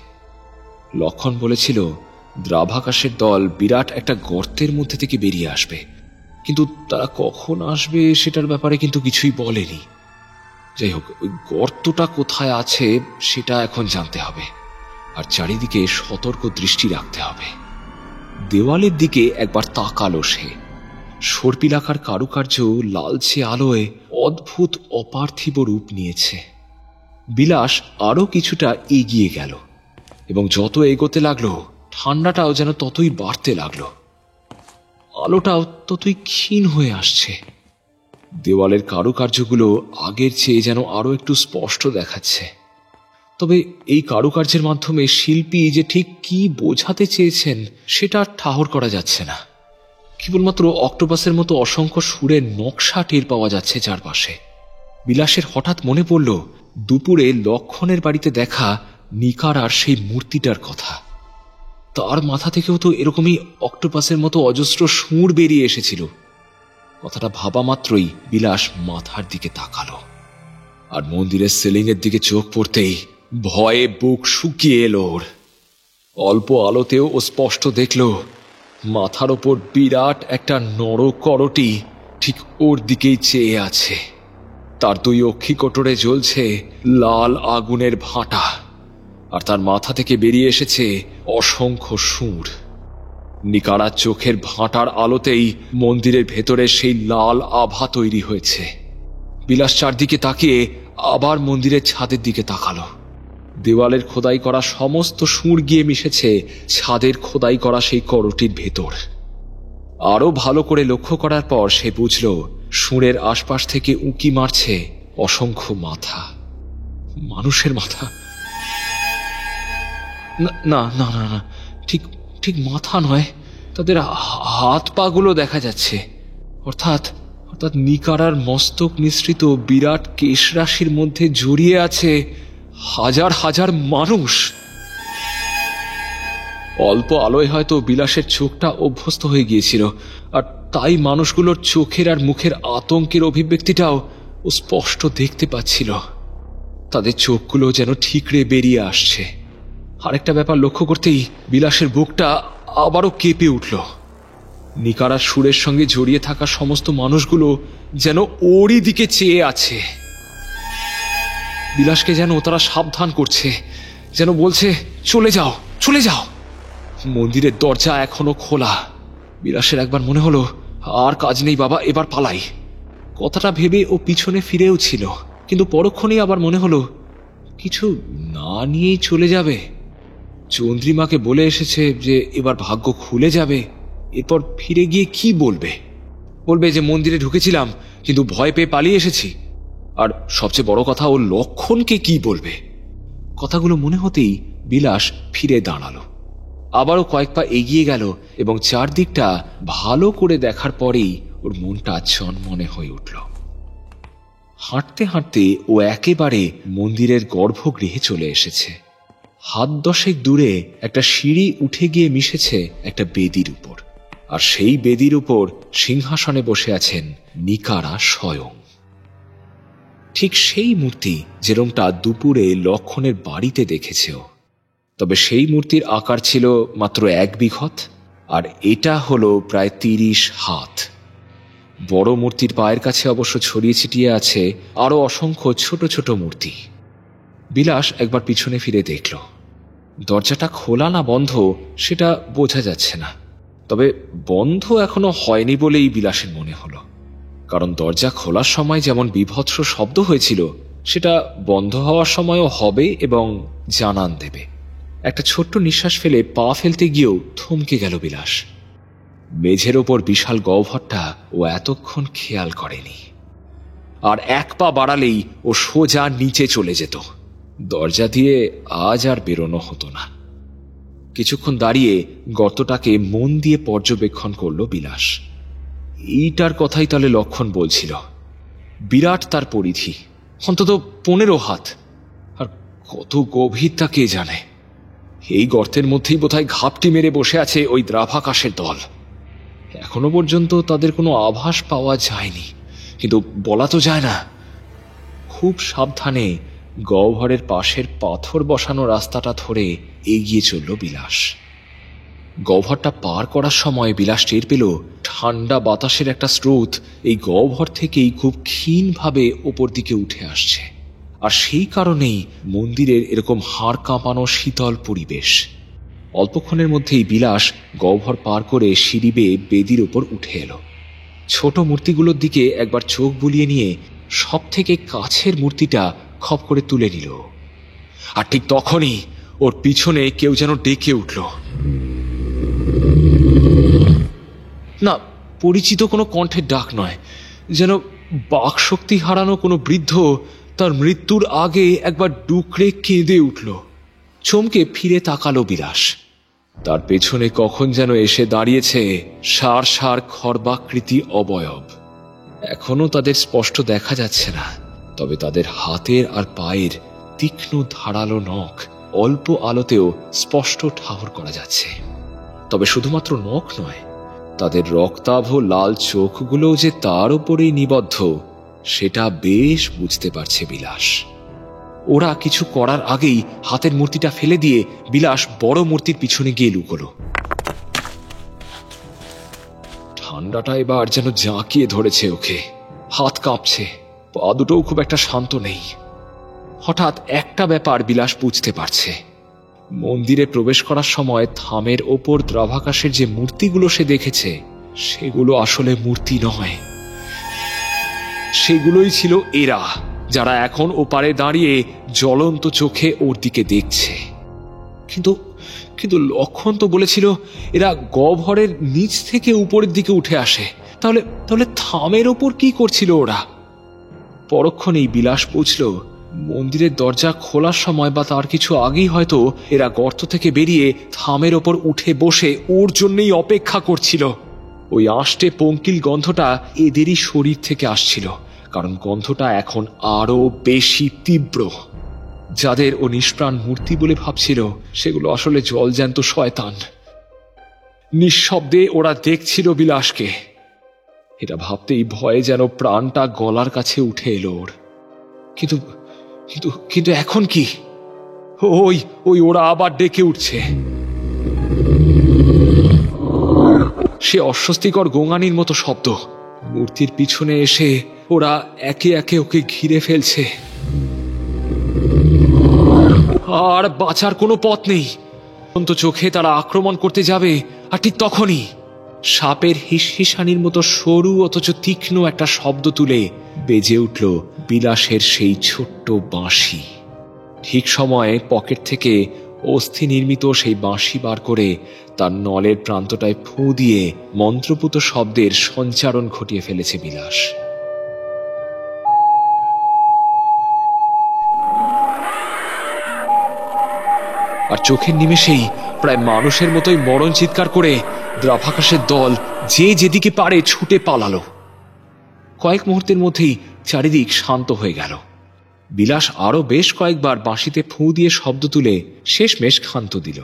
লক্ষণ বলেছিল দ্রাভাকাশের দল বিরাট একটা গর্তের মধ্যে থেকে বেরিয়ে আসবে, কিন্তু তারা কখন আসবে সেটার ব্যাপারে কিন্তু কিছুই বলেনি। যাই হোক, ওই গর্তটা কোথায় আছে সেটা এখন জানতে হবে, আর চারিদিকে সতর্ক দৃষ্টি রাখতে হবে। দেওয়ালের দিকে একবার তাকালো সে। সর্পিলাকার কারুকার্য লালচে আলোয় অদ্ভুত অপার্থিব রূপ নিয়েছে। বিলাস আরো কিছুটা এগিয়ে গেল এবং যত এগোতে লাগলো ঠান্ডাটাও যেন ততই বাড়তে লাগলো। আলোটাও ততই ক্ষীণ হয়ে আসছে। দেওয়ালের কারুকার্যগুলো আগের চেয়ে যেন আরো একটু স্পষ্ট দেখাচ্ছে। তবে এই কারুকার্যের মাধ্যমে শিল্পী যে ঠিক কি বোঝাতে চেয়েছেন সেটা আর ঠাহর করা যাচ্ছে না। কেবলমাত্র অক্টোপাসের মতো অসংখ্য সুরের নকশা টের পাওয়া যাচ্ছে চারপাশে। বিলাসের হঠাৎ মনে পড়ল দুপুরে লক্ষণের বাড়িতে দেখা নিকারার সেই মূর্তিটার কথা। তার মাথা থেকেও তো এরকমই অক্টোপাসের মতো অজস্র সুর বেরিয়ে এসেছিল। কথাটা ভাবা মাত্রই বিলাস মাথার দিকে তাকালো, আর মন্দিরের সিলিং এর দিকে চোখ পড়তেই ভয়ে বুক শুকিয়ে এলো ওর। অল্প আলোতেও ও স্পষ্ট দেখল মাথার ওপর বিরাট একটা নরকরটি ঠিক ওর দিকেই চেয়ে আছে। তার দুই অক্ষিকোটরে জ্বলছে লাল আগুনের ভাঁটা, আর তার মাথা থেকে বেরিয়ে এসেছে অসংখ্য সুর। নিকারার চোখের ভাঁটার আলোতেই মন্দিরের ভেতরে সেই লাল আভা তৈরি হয়েছে। বিলাস চারদিকে তাকিয়ে আবার মন্দিরের ছাদের দিকে তাকালো। দেওয়ালের খোদাই করা সমস্ত সুর গিয়ে মিশেছে ছাদের খোদাই করা সেই করটির ভেতর। আরো ভালো করে লক্ষ্য করার পর সে বুঝল সুরের আশপাশ থেকে উঁকি মারছে অসংখ্য মাথা, মানুষের মাথা। না না না না না, ঠিক ঠিক মাথা নয়, তাদের হাত পা গুলো দেখা যাচ্ছে। অর্থাৎ অর্থাৎ নিকারার মস্তক মিশ্রিত বিরাট কেশরাশির মধ্যে জড়িয়ে আছে হাজার হাজার মানুষ। অল্প আলোয় হয়তো বিলাসের চোখটা অভ্যস্ত হয়ে গিয়েছিল, আর তাই মানুষগুলোর চোখের আর মুখের আতঙ্কের অভিব্যক্তিটাও ও স্পষ্ট দেখতে পাচ্ছিল। তাদের চোখগুলো যেন ঠিকরে বেরিয়ে আসছে। আরেকটা ব্যাপার লক্ষ্য করতেই বিলাসের বুকটা আবারও কেঁপে উঠল। নিকারার সুরের সঙ্গে জড়িয়ে থাকা সমস্ত মানুষগুলো যেন ওরই দিকে চেয়ে আছে। বিলাসকে যেন তারা সাবধান করছে, যেন বলছে চলে যাও চলে যাও। মন্দিরের দরজা এখনো খোলা। বিলাসের একবার মনে হলো আর কাজ নেই বাবা, এবার পালাই। কথাটা ভেবে ও পিছনে ফিরেও ছিল, কিন্তু পরক্ষণেই আবার মনে হলো কিছু না নিয়েই চলে যাবে। চন্দ্রিমাকে বলে এসেছে যে এবার ভাগ্য খুলে যাবে। এরপর ফিরে গিয়ে কি বলবে? বলবে যে মন্দিরে ঢুকেছিলাম কিন্তু ভয় পেয়ে পালিয়ে এসেছি। আর সবচেয়ে বড় কথা, ও লক্ষণকে কি বলবে? কথাগুলো মনে হতেই বিলাস ফিরে দাঁড়ালো, আবারও কয়েক পা এগিয়ে গেল এবং চারদিকটা ভালো করে দেখার পরেই ওর মনটা চনমনে হয়ে উঠল। হাঁটতে হাঁটতে ও একেবারে মন্দিরের গর্ভগৃহে চলে এসেছে। হাত দশেক দূরে একটা সিঁড়ি উঠে গিয়ে মিশেছে একটা বেদির উপর, আর সেই বেদির উপর সিংহাসনে বসে আছেন নিকারা স্বয়ং। ঠিক সেই মূর্তি যেরমটা দুপুরে লক্ষণের বাড়িতে দেখেছে ও। তবে সেই মূর্তির আকার ছিল মাত্র 1 বিঘত, আর এটা হলো প্রায় 30 হাত। বড় মূর্তির পায়ের কাছে অবশ্য ছড়িয়ে ছিটিয়ে আছে আরো অসংখ্য ছোট ছোট মূর্তি। বিলাস একবার পিছনে ফিরে দেখল। দরজাটা খোলা না বন্ধ সেটা বোঝা যাচ্ছে না, তবে বন্ধ এখনো হয়নি বলেই বিলাসের মনে হলো। কারণ দরজা খোলার সময় যেমন বিভৎস শব্দ হয়েছিল, সেটা বন্ধ হওয়ার সময়ও হবে এবং জানান দেবে। একটা ছোট্ট নিঃশ্বাস ফেলে পা ফেলতে গিয়েও থমকে গেল বিলাস। মেঝের ওপর বিশাল গহ্বরটা ও এতক্ষণ খেয়াল করেনি, আর 1 পা বাড়ালেই ও সোজা নিচে চলে যেত। দরজা দিয়ে আজ আর বেরোনো হতো না। কিছুক্ষণ দাঁড়িয়ে গর্তটাকে মন দিয়ে পর্যবেক্ষণ করল বিলাস। এইটার কথাই তাহলে লক্ষণ বলছিল। বিরাট তার পরিধি, অন্তত 15 হাত, আর কত গভীর তা কে জানে। এই গর্তের মধ্যেই বোধহয় ঘাপটি মেরে বসে আছে ওই দ্রাভাকাশের দল। এখনো পর্যন্ত তাদের কোনো আভাস পাওয়া যায়নি, কিন্তু বলা তো যায় না। খুব সাবধানে গহ্বরের পাশের পাথর বসানো রাস্তাটা ধরে এগিয়ে চলল বিলাস। গহ্বরটা পার করার সময় বিলাস টের পেল ঠান্ডা বাতাসের একটা স্রোত এই গহ্বর থেকেই খুব ক্ষীণভাবে ওপর দিকে উঠে আসছে, আর সেই কারণেই মন্দিরের এরকম হাড় কাঁপানো শীতল পরিবেশ। অল্পক্ষণের মধ্যেই বিলাস গহ্বর পার করে সিঁড়ি বেয়ে বেদির ওপর উঠে এলো। ছোট মূর্তিগুলোর দিকে একবার চোখ বুলিয়ে নিয়ে সব থেকে কাছের মূর্তিটা খপ করে তুলে নিল, আর ঠিক তখনই ওর পিছনে কেউ যেন ডেকে উঠল। না, পরিচিত কোনো কণ্ঠের ডাক নয়, যেন বাকশক্তি হারানো কোনো বৃদ্ধ তার মৃত্যুর আগে একবার ডুকরে কেঁদে উঠল। চমকে ফিরে তাকালো বিলাস। তার পেছনে কখন যেন এসে দাঁড়িয়েছে সার সার খর্বাকৃতি অবয়ব। এখনো তাদের স্পষ্ট দেখা যাচ্ছে না, তবে তাদের হাতের আর পায়ের তীক্ষ্ণ ধারালো নখ অল্প আলোতেও স্পষ্ট ঠাহর করা যাচ্ছে। তবে শুধুমাত্র নখ নয়, তাদের রক্তাভ লাল চোখগুলোও যে তার উপরেই নিবদ্ধ, সেটা বেশ বুঝতে পারছে বিলাস। ওরা কিছু করার আগেই হাতের মূর্তিটা ফেলে দিয়ে বিলাস বড় মূর্তির পিছনে গিয়ে লুকোলো। ঠান্ডাটা এবার যেন জাঁকিয়ে ধরেছে ওকে, হাত কাঁপছে, পা দুটোও খুব একটা শান্ত নেই। হঠাৎ একটা ব্যাপার বিলাস বুঝতে পারছে। মন্দিরে প্রবেশ করার সময় থামের ওপর দ্রাভাকাশের যে মূর্তিগুলো সে দেখেছে, সেগুলো আসলে মূর্তি নয়, সেগুলোই ছিল এরা, যারা এখন ওপারে দাঁড়িয়ে জ্বলন্ত চোখে ওর দিকে দেখছে। কিন্তু কিন্তু লক্ষণ তো বলেছিল এরা গহ্বরের নিচ থেকে উপরের দিকে উঠে আসে। তাহলে তাহলে থামের ওপর কি করছিল ওরা? পরক্ষণেই বিলাস বুঝল, মন্দিরের দরজা খোলার সময় বা তার কিছু আগেই হয়তো এরা গর্ত থেকে বেরিয়ে থামের ওপর উঠে বসে ওর জন্যই অপেক্ষা করছিল। ওই আষ্টে পঙ্কিল গন্ধটা এদেরই শরীর থেকে আসছিল, কারণ গন্ধটা এখন আরো বেশি তীব্র। যাদের ও নিষ্প্রাণ মূর্তি বলে ভাবছিল, সেগুলো আসলে জলজ্যান্ত শয়তান। নিঃশব্দে ওরা দেখছিল বিলাসকে। এটা ভাবতেই ভয়ে যেন প্রাণটা গলার কাছে উঠে এলো ওর। কিন্তু কিন্তু কিন্তু এখন কি? ওই ওই ওরা আবার ডেকে উঠছে। সে অস্বস্তিকর গোঙানির মতো শব্দ। মূর্তির পিছনে এসে ওরা একে একে ওকে ঘিরে ফেলছে, আর বাঁচার কোনো পথ নেই। চোখে তারা আক্রমণ করতে যাবে, আর ঠিক তখনই সাপের হিসহিসানির মতো সরু অথচ তীক্ষ্ণ একটা শব্দ তুলে বেজে উঠল বিলাসের সেই ছোট্ট বাঁশি। ঠিক সময়ে পকেট থেকে অস্থি নির্মিত সেই বাঁশি বার করে তার নলের প্রান্তটায় ফুঁ দিয়ে মন্ত্রপুত শব্দের সঞ্চারণ ঘটিয়ে ফেলেছে বিলাস। আর চোখের নিমেষেই প্রায় মানুষের মতোই মরণ চিৎকার করে দ্রাভাকাশের দল যে যেদিকে পারে ছুটে পালালো। কয়েক মুহূর্তের মধ্যেই চারিদিক শান্ত হয়ে গেল। বিলাস আরো বেশ কয়েকবার বাঁশিতে ফুঁ দিয়ে শব্দ তুলে শেষমেশ ক্ষান্ত দিল।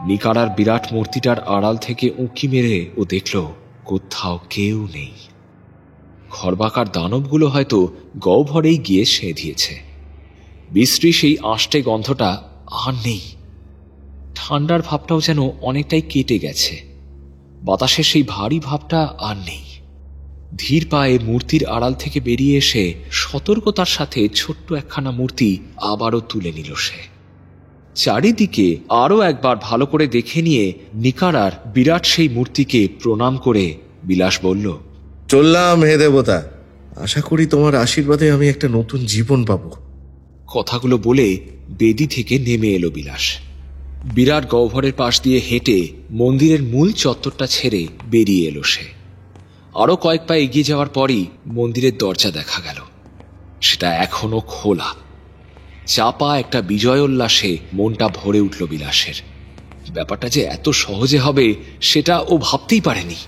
নিকারার বিরাট মূর্তিটার আড়াল থেকে উঁকি মেরে ও দেখল কোথাও কেউ নেই। খর্বাকার দানবগুলো হয়তো গহ্বরেই গিয়ে সেঁধিয়েছে। বিশ্রী সেই আষ্টে গন্ধটা আর নেই। ঠান্ডার ভাবটাও যেন অনেকটাই কেটে গেছে। বাতাসের সেই ভারী ভাবটা আর নেই। ধীর পায়ে মূর্তির আড়াল থেকে বেরিয়ে এসে সতর্কতার সাথে ছোট্ট একখানা মূর্তি আবারও তুলে নিল সে। চারিদিকে আরও একবার ভালো করে দেখে নিয়ে নিকারার বিরাট সেই মূর্তিকে প্রণাম করে বিলাস বলল, চললাম হে দেবতা, আশা করি তোমার আশীর্বাদে আমি একটা নতুন জীবন পাবো। কথাগুলো বলে বেদি থেকে নেমে এলো বিলাস। বিরাট গহ্বরের পাশ দিয়ে হেঁটে মন্দিরের মূল চত্বরটা ছেড়ে বেরিয়ে এলো সে। আরো কয়েক পা এগিয়ে যাওয়ার পরই মন্দিরের দরজা দেখা গেল। সেটা এখনো খোলা। চাপা একটা বিজয়োল্লাসে মনটা ভরে উঠল বিলাসের। ব্যাপারটা যে এত সহজে হবে সেটা ও ভাবতেই পারেনি।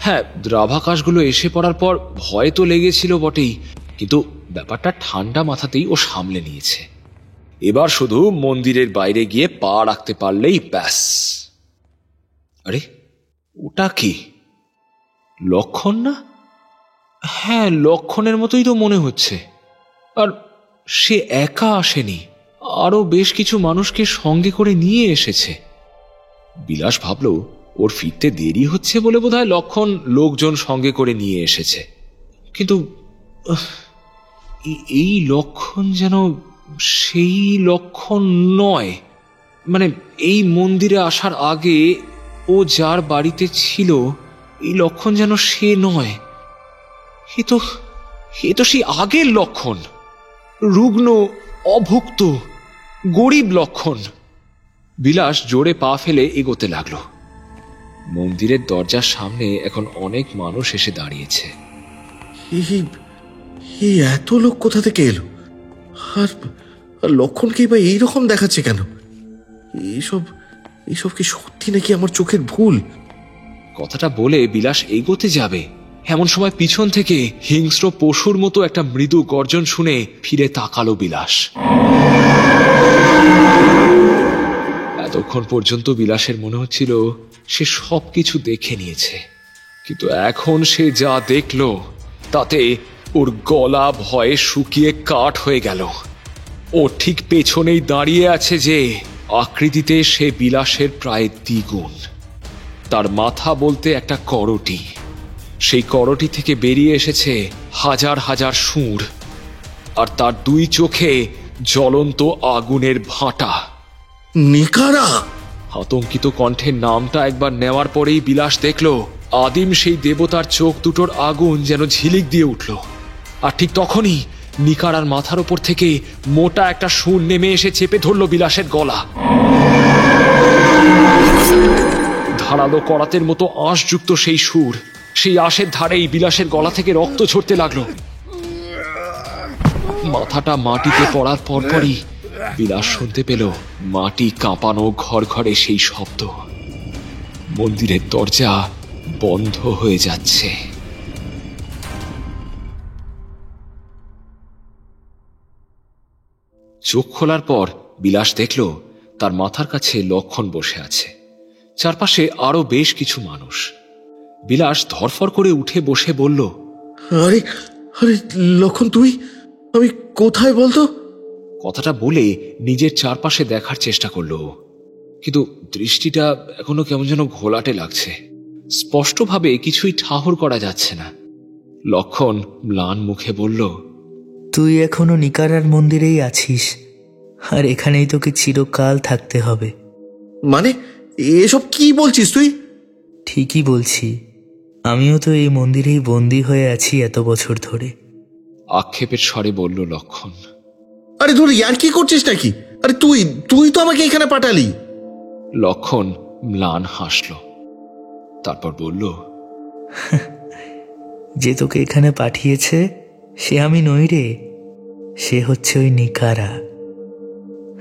হ্যাঁ, দ্রাভাকাশগুলো এসে পড়ার পর ভয় তো লেগেছিল বটেই, কিন্তু ব্যাপারটা ঠান্ডা মাথাতেই ও সামলে নিয়েছে। এবার শুধু মন্দিরের বাইরে গিয়ে পা রাখতে পারলেই ব্যাস। আরে ওটা কি? লক্ষণ না? হ্যাঁ, লক্ষণের মতোই তো মনে হচ্ছে। আর সে একা আসেনি, আরো বেশ কিছু মানুষকে সঙ্গে করে নিয়ে এসেছে। বিলাস ভাবল ওর ফিরতে দেরি হচ্ছে বলে বোধহয় লক্ষণ লোকজন সঙ্গে করে নিয়ে এসেছে। কিন্তু এই লক্ষণ যেন সেই লক্ষণ নয়। মানে এই মন্দিরে আসার আগে ও যার বাড়িতে ছিল, এই লক্ষণ যেন সে নয়। এ তো সেই আগের লক্ষণ, রুগ্ন, অভুক্ত, গরিব লক্ষণ। বিলাস জোরে পা ফেলে এগোতে লাগলো। মন্দিরের দরজার সামনে এখন অনেক মানুষ এসে দাঁড়িয়েছে। এই এত লোক কোথা থেকে এলো? আর লক্ষণকেই বা এইরকম দেখাচ্ছে কেন? এইসব এইসব কি সত্যি নাকি আমার চোখের ভুল? কথাটা বলে বিলাস এগোতে যাবে, এমন সময় পিছন থেকে হিংস্র পশুর মতো একটা মৃদু গর্জন শুনে ফিরে তাকালো বিলাস। এতক্ষণ পর্যন্ত বিলাসের মনে হচ্ছিল সে সবকিছু দেখে নিয়েছে, কিন্তু এখন সে যা দেখল তাতে ওর গলা ভয়ে শুকিয়ে কাঠ হয়ে গেল। ও ঠিক পেছনেই দাঁড়িয়ে আছে যে আকৃতিতে সে বিলাসের প্রায় দ্বিগুণ। তার মাথা বলতে একটা করটি, সেই করটি থেকে বেরিয়ে এসেছে হাজার হাজার শুঁড়, আর তার দুই চোখে জ্বলন্ত আগুনের ভাঁটা। নিকারা! আতঙ্কিত কণ্ঠে নামটা একবার নেওয়ার পরেই বিলাস দেখল আদিম সেই দেবতার চোখ দুটোর আগুন যেন ঝিলিক দিয়ে উঠল। আর ঠিক তখনই নিকারার মাথার ওপর থেকে মোটা একটা শুঁড় নেমে এসে চেপে ধরল বিলাসের গলা। ধারালো করাতের মতো আঁশযুক্ত সেই শুঁড়, সেই আঁশের ধারেই বিলাসের গলা থেকে রক্ত ঝরতে লাগলো। মাথাটা মাটিতে পড়ার পরপরই বিলাস শুনতে পেল মাটি কাঁপানো ঘর ঘরে সেই শব্দ। মন্দিরের দরজা বন্ধ হয়ে যাচ্ছে। চোখ খোলার পর বিলাস দেখল তার মাথার কাছে লক্ষণ বসে আছে, চারপাশে আরো বেশ কিছু মানুষ। বিলাস ধরফর করে উঠে বসে বলল, আরে আরে লক্ষণ, তুই? আমি কোথায় বলতো? কথাটা বলে নিজের চারপাশে দেখার চেষ্টা করলো, কিন্তু দৃষ্টিটা এখনো কেমন যেন ঘোলাটে লাগছে। স্পষ্টভাবে কিছুই ঠাহর করা যাচ্ছে না। লক্ষণ ম্লান মুখে বলল, তুই এখনো নিকারার মন্দিরেই আছিস, আর এখানেই তোকে চিরকাল থাকতে হবে। মানে এসব কি বলছিস তুই? ঠিকই বলছি, আমিও তো এই মন্দিরেই বন্দী হয়ে আছি এত বছর ধরে। আক্ষেপের স্বরে বলল লক্ষণ। আরে ধর, ইয়ার কি করছিস নাকি? আরে তুই তুই তো আমাকে এখানে পাঠালি। লক্ষণ ম্লান হাসল, তারপর বলল, যে তোকে এখানে পাঠিয়েছে সে আমি নই রে, সে হচ্ছে ওই নিকারা।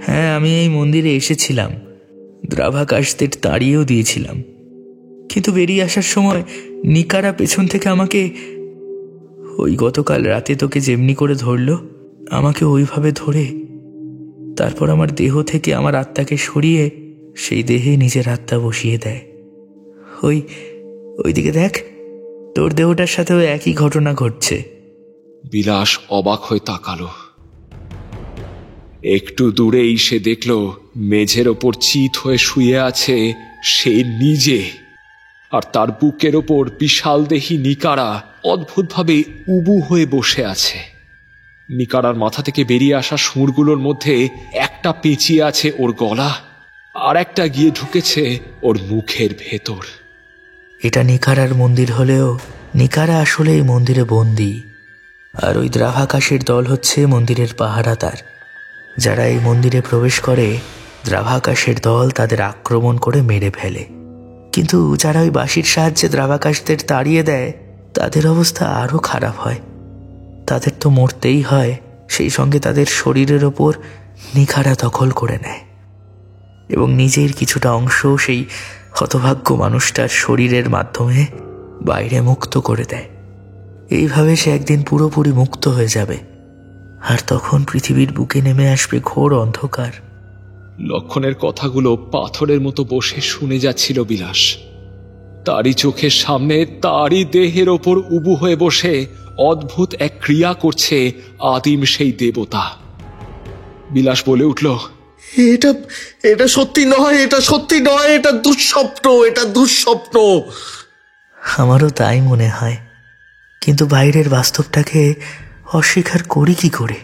হ্যাঁ, আমি এই মন্দিরে এসেছিলাম, দ্রাভাকাশদের তাড়িয়েও দিয়েছিলাম, কিন্তু বেরিয়ে আসার সময় নিকারা পেছন থেকে আমাকে, ওই গতকাল রাতে তোকে যেমনি করে ধরলো আমাকে ওইভাবে ধরে তারপর আমার দেহ থেকে আমার আত্মাকে সরিয়ে সেই দেহে নিজের আত্মা বসিয়ে দেয়। ওইদিকে দেখ, তোর দেহটার সাথেও একই ঘটনা ঘটছে। বিলাস অবাক হয়ে তাকালো। একটু দূরেই সে দেখল মেঝের ওপর চিত হয়ে শুয়ে আছে সে নিজে, আর তার বুকের ওপর বিশাল দেহী নিকারা অদ্ভুতভাবে উবু হয়ে বসে আছে। নিকারার মাথা থেকে বেরিয়ে আসা শুঁড়গুলোর মধ্যে একটা পেঁচিয়ে আছে ওর গলা, আর একটা গিয়ে ঢুকেছে ওর মুখের ভেতর। এটা নিকারার মন্দির হলেও নিকারা আসলে এই মন্দিরে বন্দী, আর ওই দ্রাভাকাশের দল হচ্ছে মন্দিরের পাহারাদার। যারা এই মন্দিরে প্রবেশ করে দ্রাভাকাশের দল তাদের আক্রমণ করে মেরে ফেলে, কিন্তু যারা ওই বাঁশির সাহায্যে দ্রাভাকাশদের তাড়িয়ে দেয় তাদের অবস্থা আরও খারাপ হয়। তাদের তো মরতেই হয়, সেই সঙ্গে তাদের শরীরের ওপর নিকারা দখল করে নেয় এবং নিজের কিছুটা অংশ সেই হতভাগ্য মানুষটার শরীরের মাধ্যমে বাইরে মুক্ত করে দেয়। এইভাবে সে একদিন পুরোপুরি মুক্ত হয়ে যাবে, আর তখন পৃথিবীর বুকে নেমে আসবে ঘোর অন্ধকার। লক্ষণের কথাগুলো পাথরের মতো বসে শুনে যাচ্ছিল বিলাস। তারই চোখের সামনে তারই দেহের ওপর উবু হয়ে বসে অদ্ভুত এক ক্রিয়া করছে আদিম সেই দেবতা। বিলাস বলে উঠল, এটা এটা সত্যি নয়, এটা সত্যি নয়, এটা দুঃস্বপ্ন, এটা দুঃস্বপ্ন। আমারও তাই মনে হয়, কিন্তু বাইরের বাস্তবটাকে অস্বীকার করি কি করে?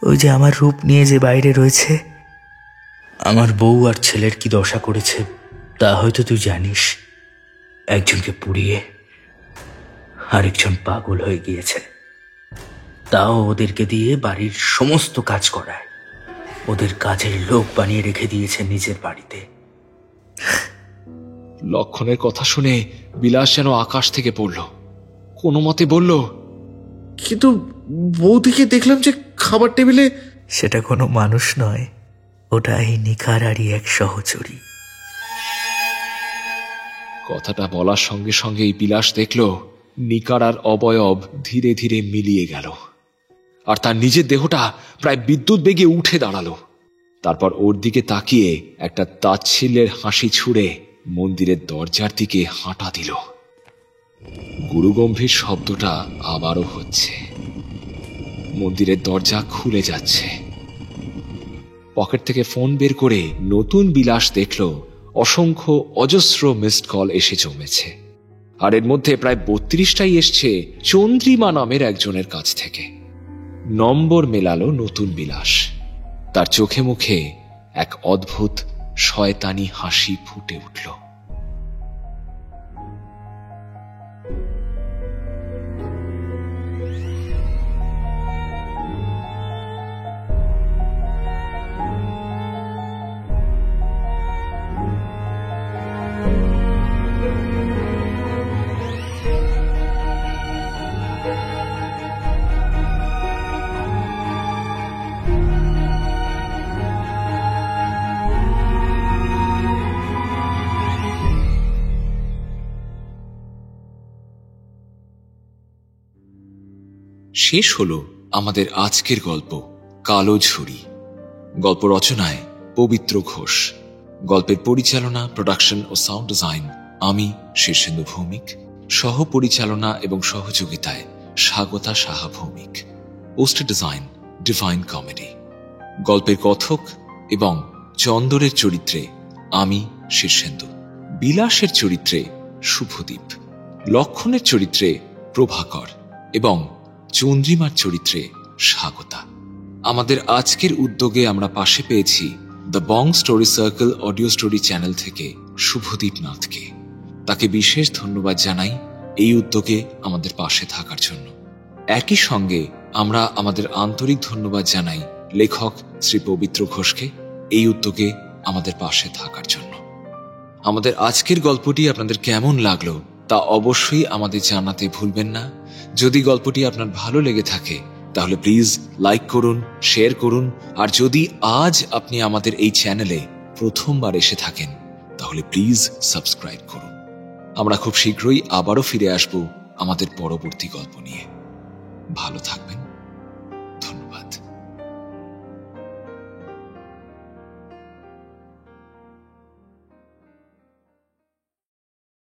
ওই যে আমার রূপ নিয়ে যে বাইরে রয়েছে, আমার বউ আর ছেলের কি দশা করেছে তা হয়তো তুই জানিস। একজনকে পুড়িয়ে আরেকজন পাগল হয়ে গিয়েছে, তাও ওদেরকে দিয়ে বাড়ির সমস্ত কাজ করায়। ওদের কাজের লোক বানিয়ে রেখে দিয়েছে নিজের বাড়িতে। লক্ষণের কথা শুনে বিলাস যেন আকাশ থেকে পড়ল। কোনো মতে বলল, কিন্তু বৌদিকে দেখলাম যে খাবার টেবিলে। সেটা কোনো মানুষ নয়, ওটা এই নিকারারই এক সহচরী। কথাটা বলার সঙ্গে সঙ্গেই বিলাস দেখল নিকারার অবয়ব ধীরে ধীরে মিলিয়ে গেল, আর তার নিজের দেহটা প্রায় বিদ্যুৎ বেগে উঠে দাঁড়ালো। তারপর ওর দিকে তাকিয়ে একটা তাচ্ছিল্যের হাসি ছুড়ে মন্দিরের দরজার দিকে হাঁটা দিল। গুরুগম্ভীর শব্দটা আবারও হচ্ছে। মন্দিরের দরজা খুলে যাচ্ছে। পকেট থেকে ফোন বের করে নতুন বিলাস দেখল অসংখ্য অজস্র মিসড কল এসে জমেছে, আর এর মধ্যে প্রায় 32টাই এসছে চন্দ্রিমা নামের একজনের কাছ থেকে। নম্বর মেলালো নতুন বিলাস। তার চোখে মুখে এক অদ্ভুত শয়তানি হাসি ফুটে উঠল। শেষ হলো আমাদের আজকের গল্প কালো ঝুড়ি। গল্প রচনায় পবিত্র ঘোষ, গল্পের পরিচালনা, প্রোডাকশন ও সাউন্ড ডিজাইন আমি শীর্ষেন্দু ভৌমিক, সহ পরিচালনা এবং সহযোগিতায় Swagata Saha Bhowmik, poster design divine comedy. গল্পের কথক এবং চন্দরের চরিত্রে আমি শীর্ষেন্দু, বিলাসের চরিত্রে শুভদীপ, লক্ষণের চরিত্রে প্রভাকর এবং চন্দ্রিমার চরিত্রে স্বাগতা। আমাদের আজকের উদ্যোগে আমরা পাশে পেয়েছি the Bong story circle audio story channel থেকে শুভদীপ নাথকে। তাকে বিশেষ ধন্যবাদ জানাই এই উদ্যোগে আমাদের পাশে থাকার জন্য। একই সঙ্গে আমরা আমাদের আন্তরিক ধন্যবাদ জানাই লেখক শ্রী পবিত্র ঘোষকে এই উদ্যোগে আমাদের পাশে থাকার জন্য। আমাদের আজকের গল্পটি আপনাদের কেমন লাগলো তা অবশ্যই আমাদের জানাতে ভুলবেন না। যদি গল্পটি আপনার ভালো লেগে থাকে তাহলে প্লিজ লাইক করুন, শেয়ার করুন, আর যদি আজ আপনি আমাদের এই চ্যানেলে প্রথমবার এসে থাকেন তাহলে প্লিজ সাবস্ক্রাইব করুন। আমরা খুব শীঘ্রই আবারও ফিরে আসব আমাদের পরবর্তী গল্প নিয়ে। ভালো থাকবেন।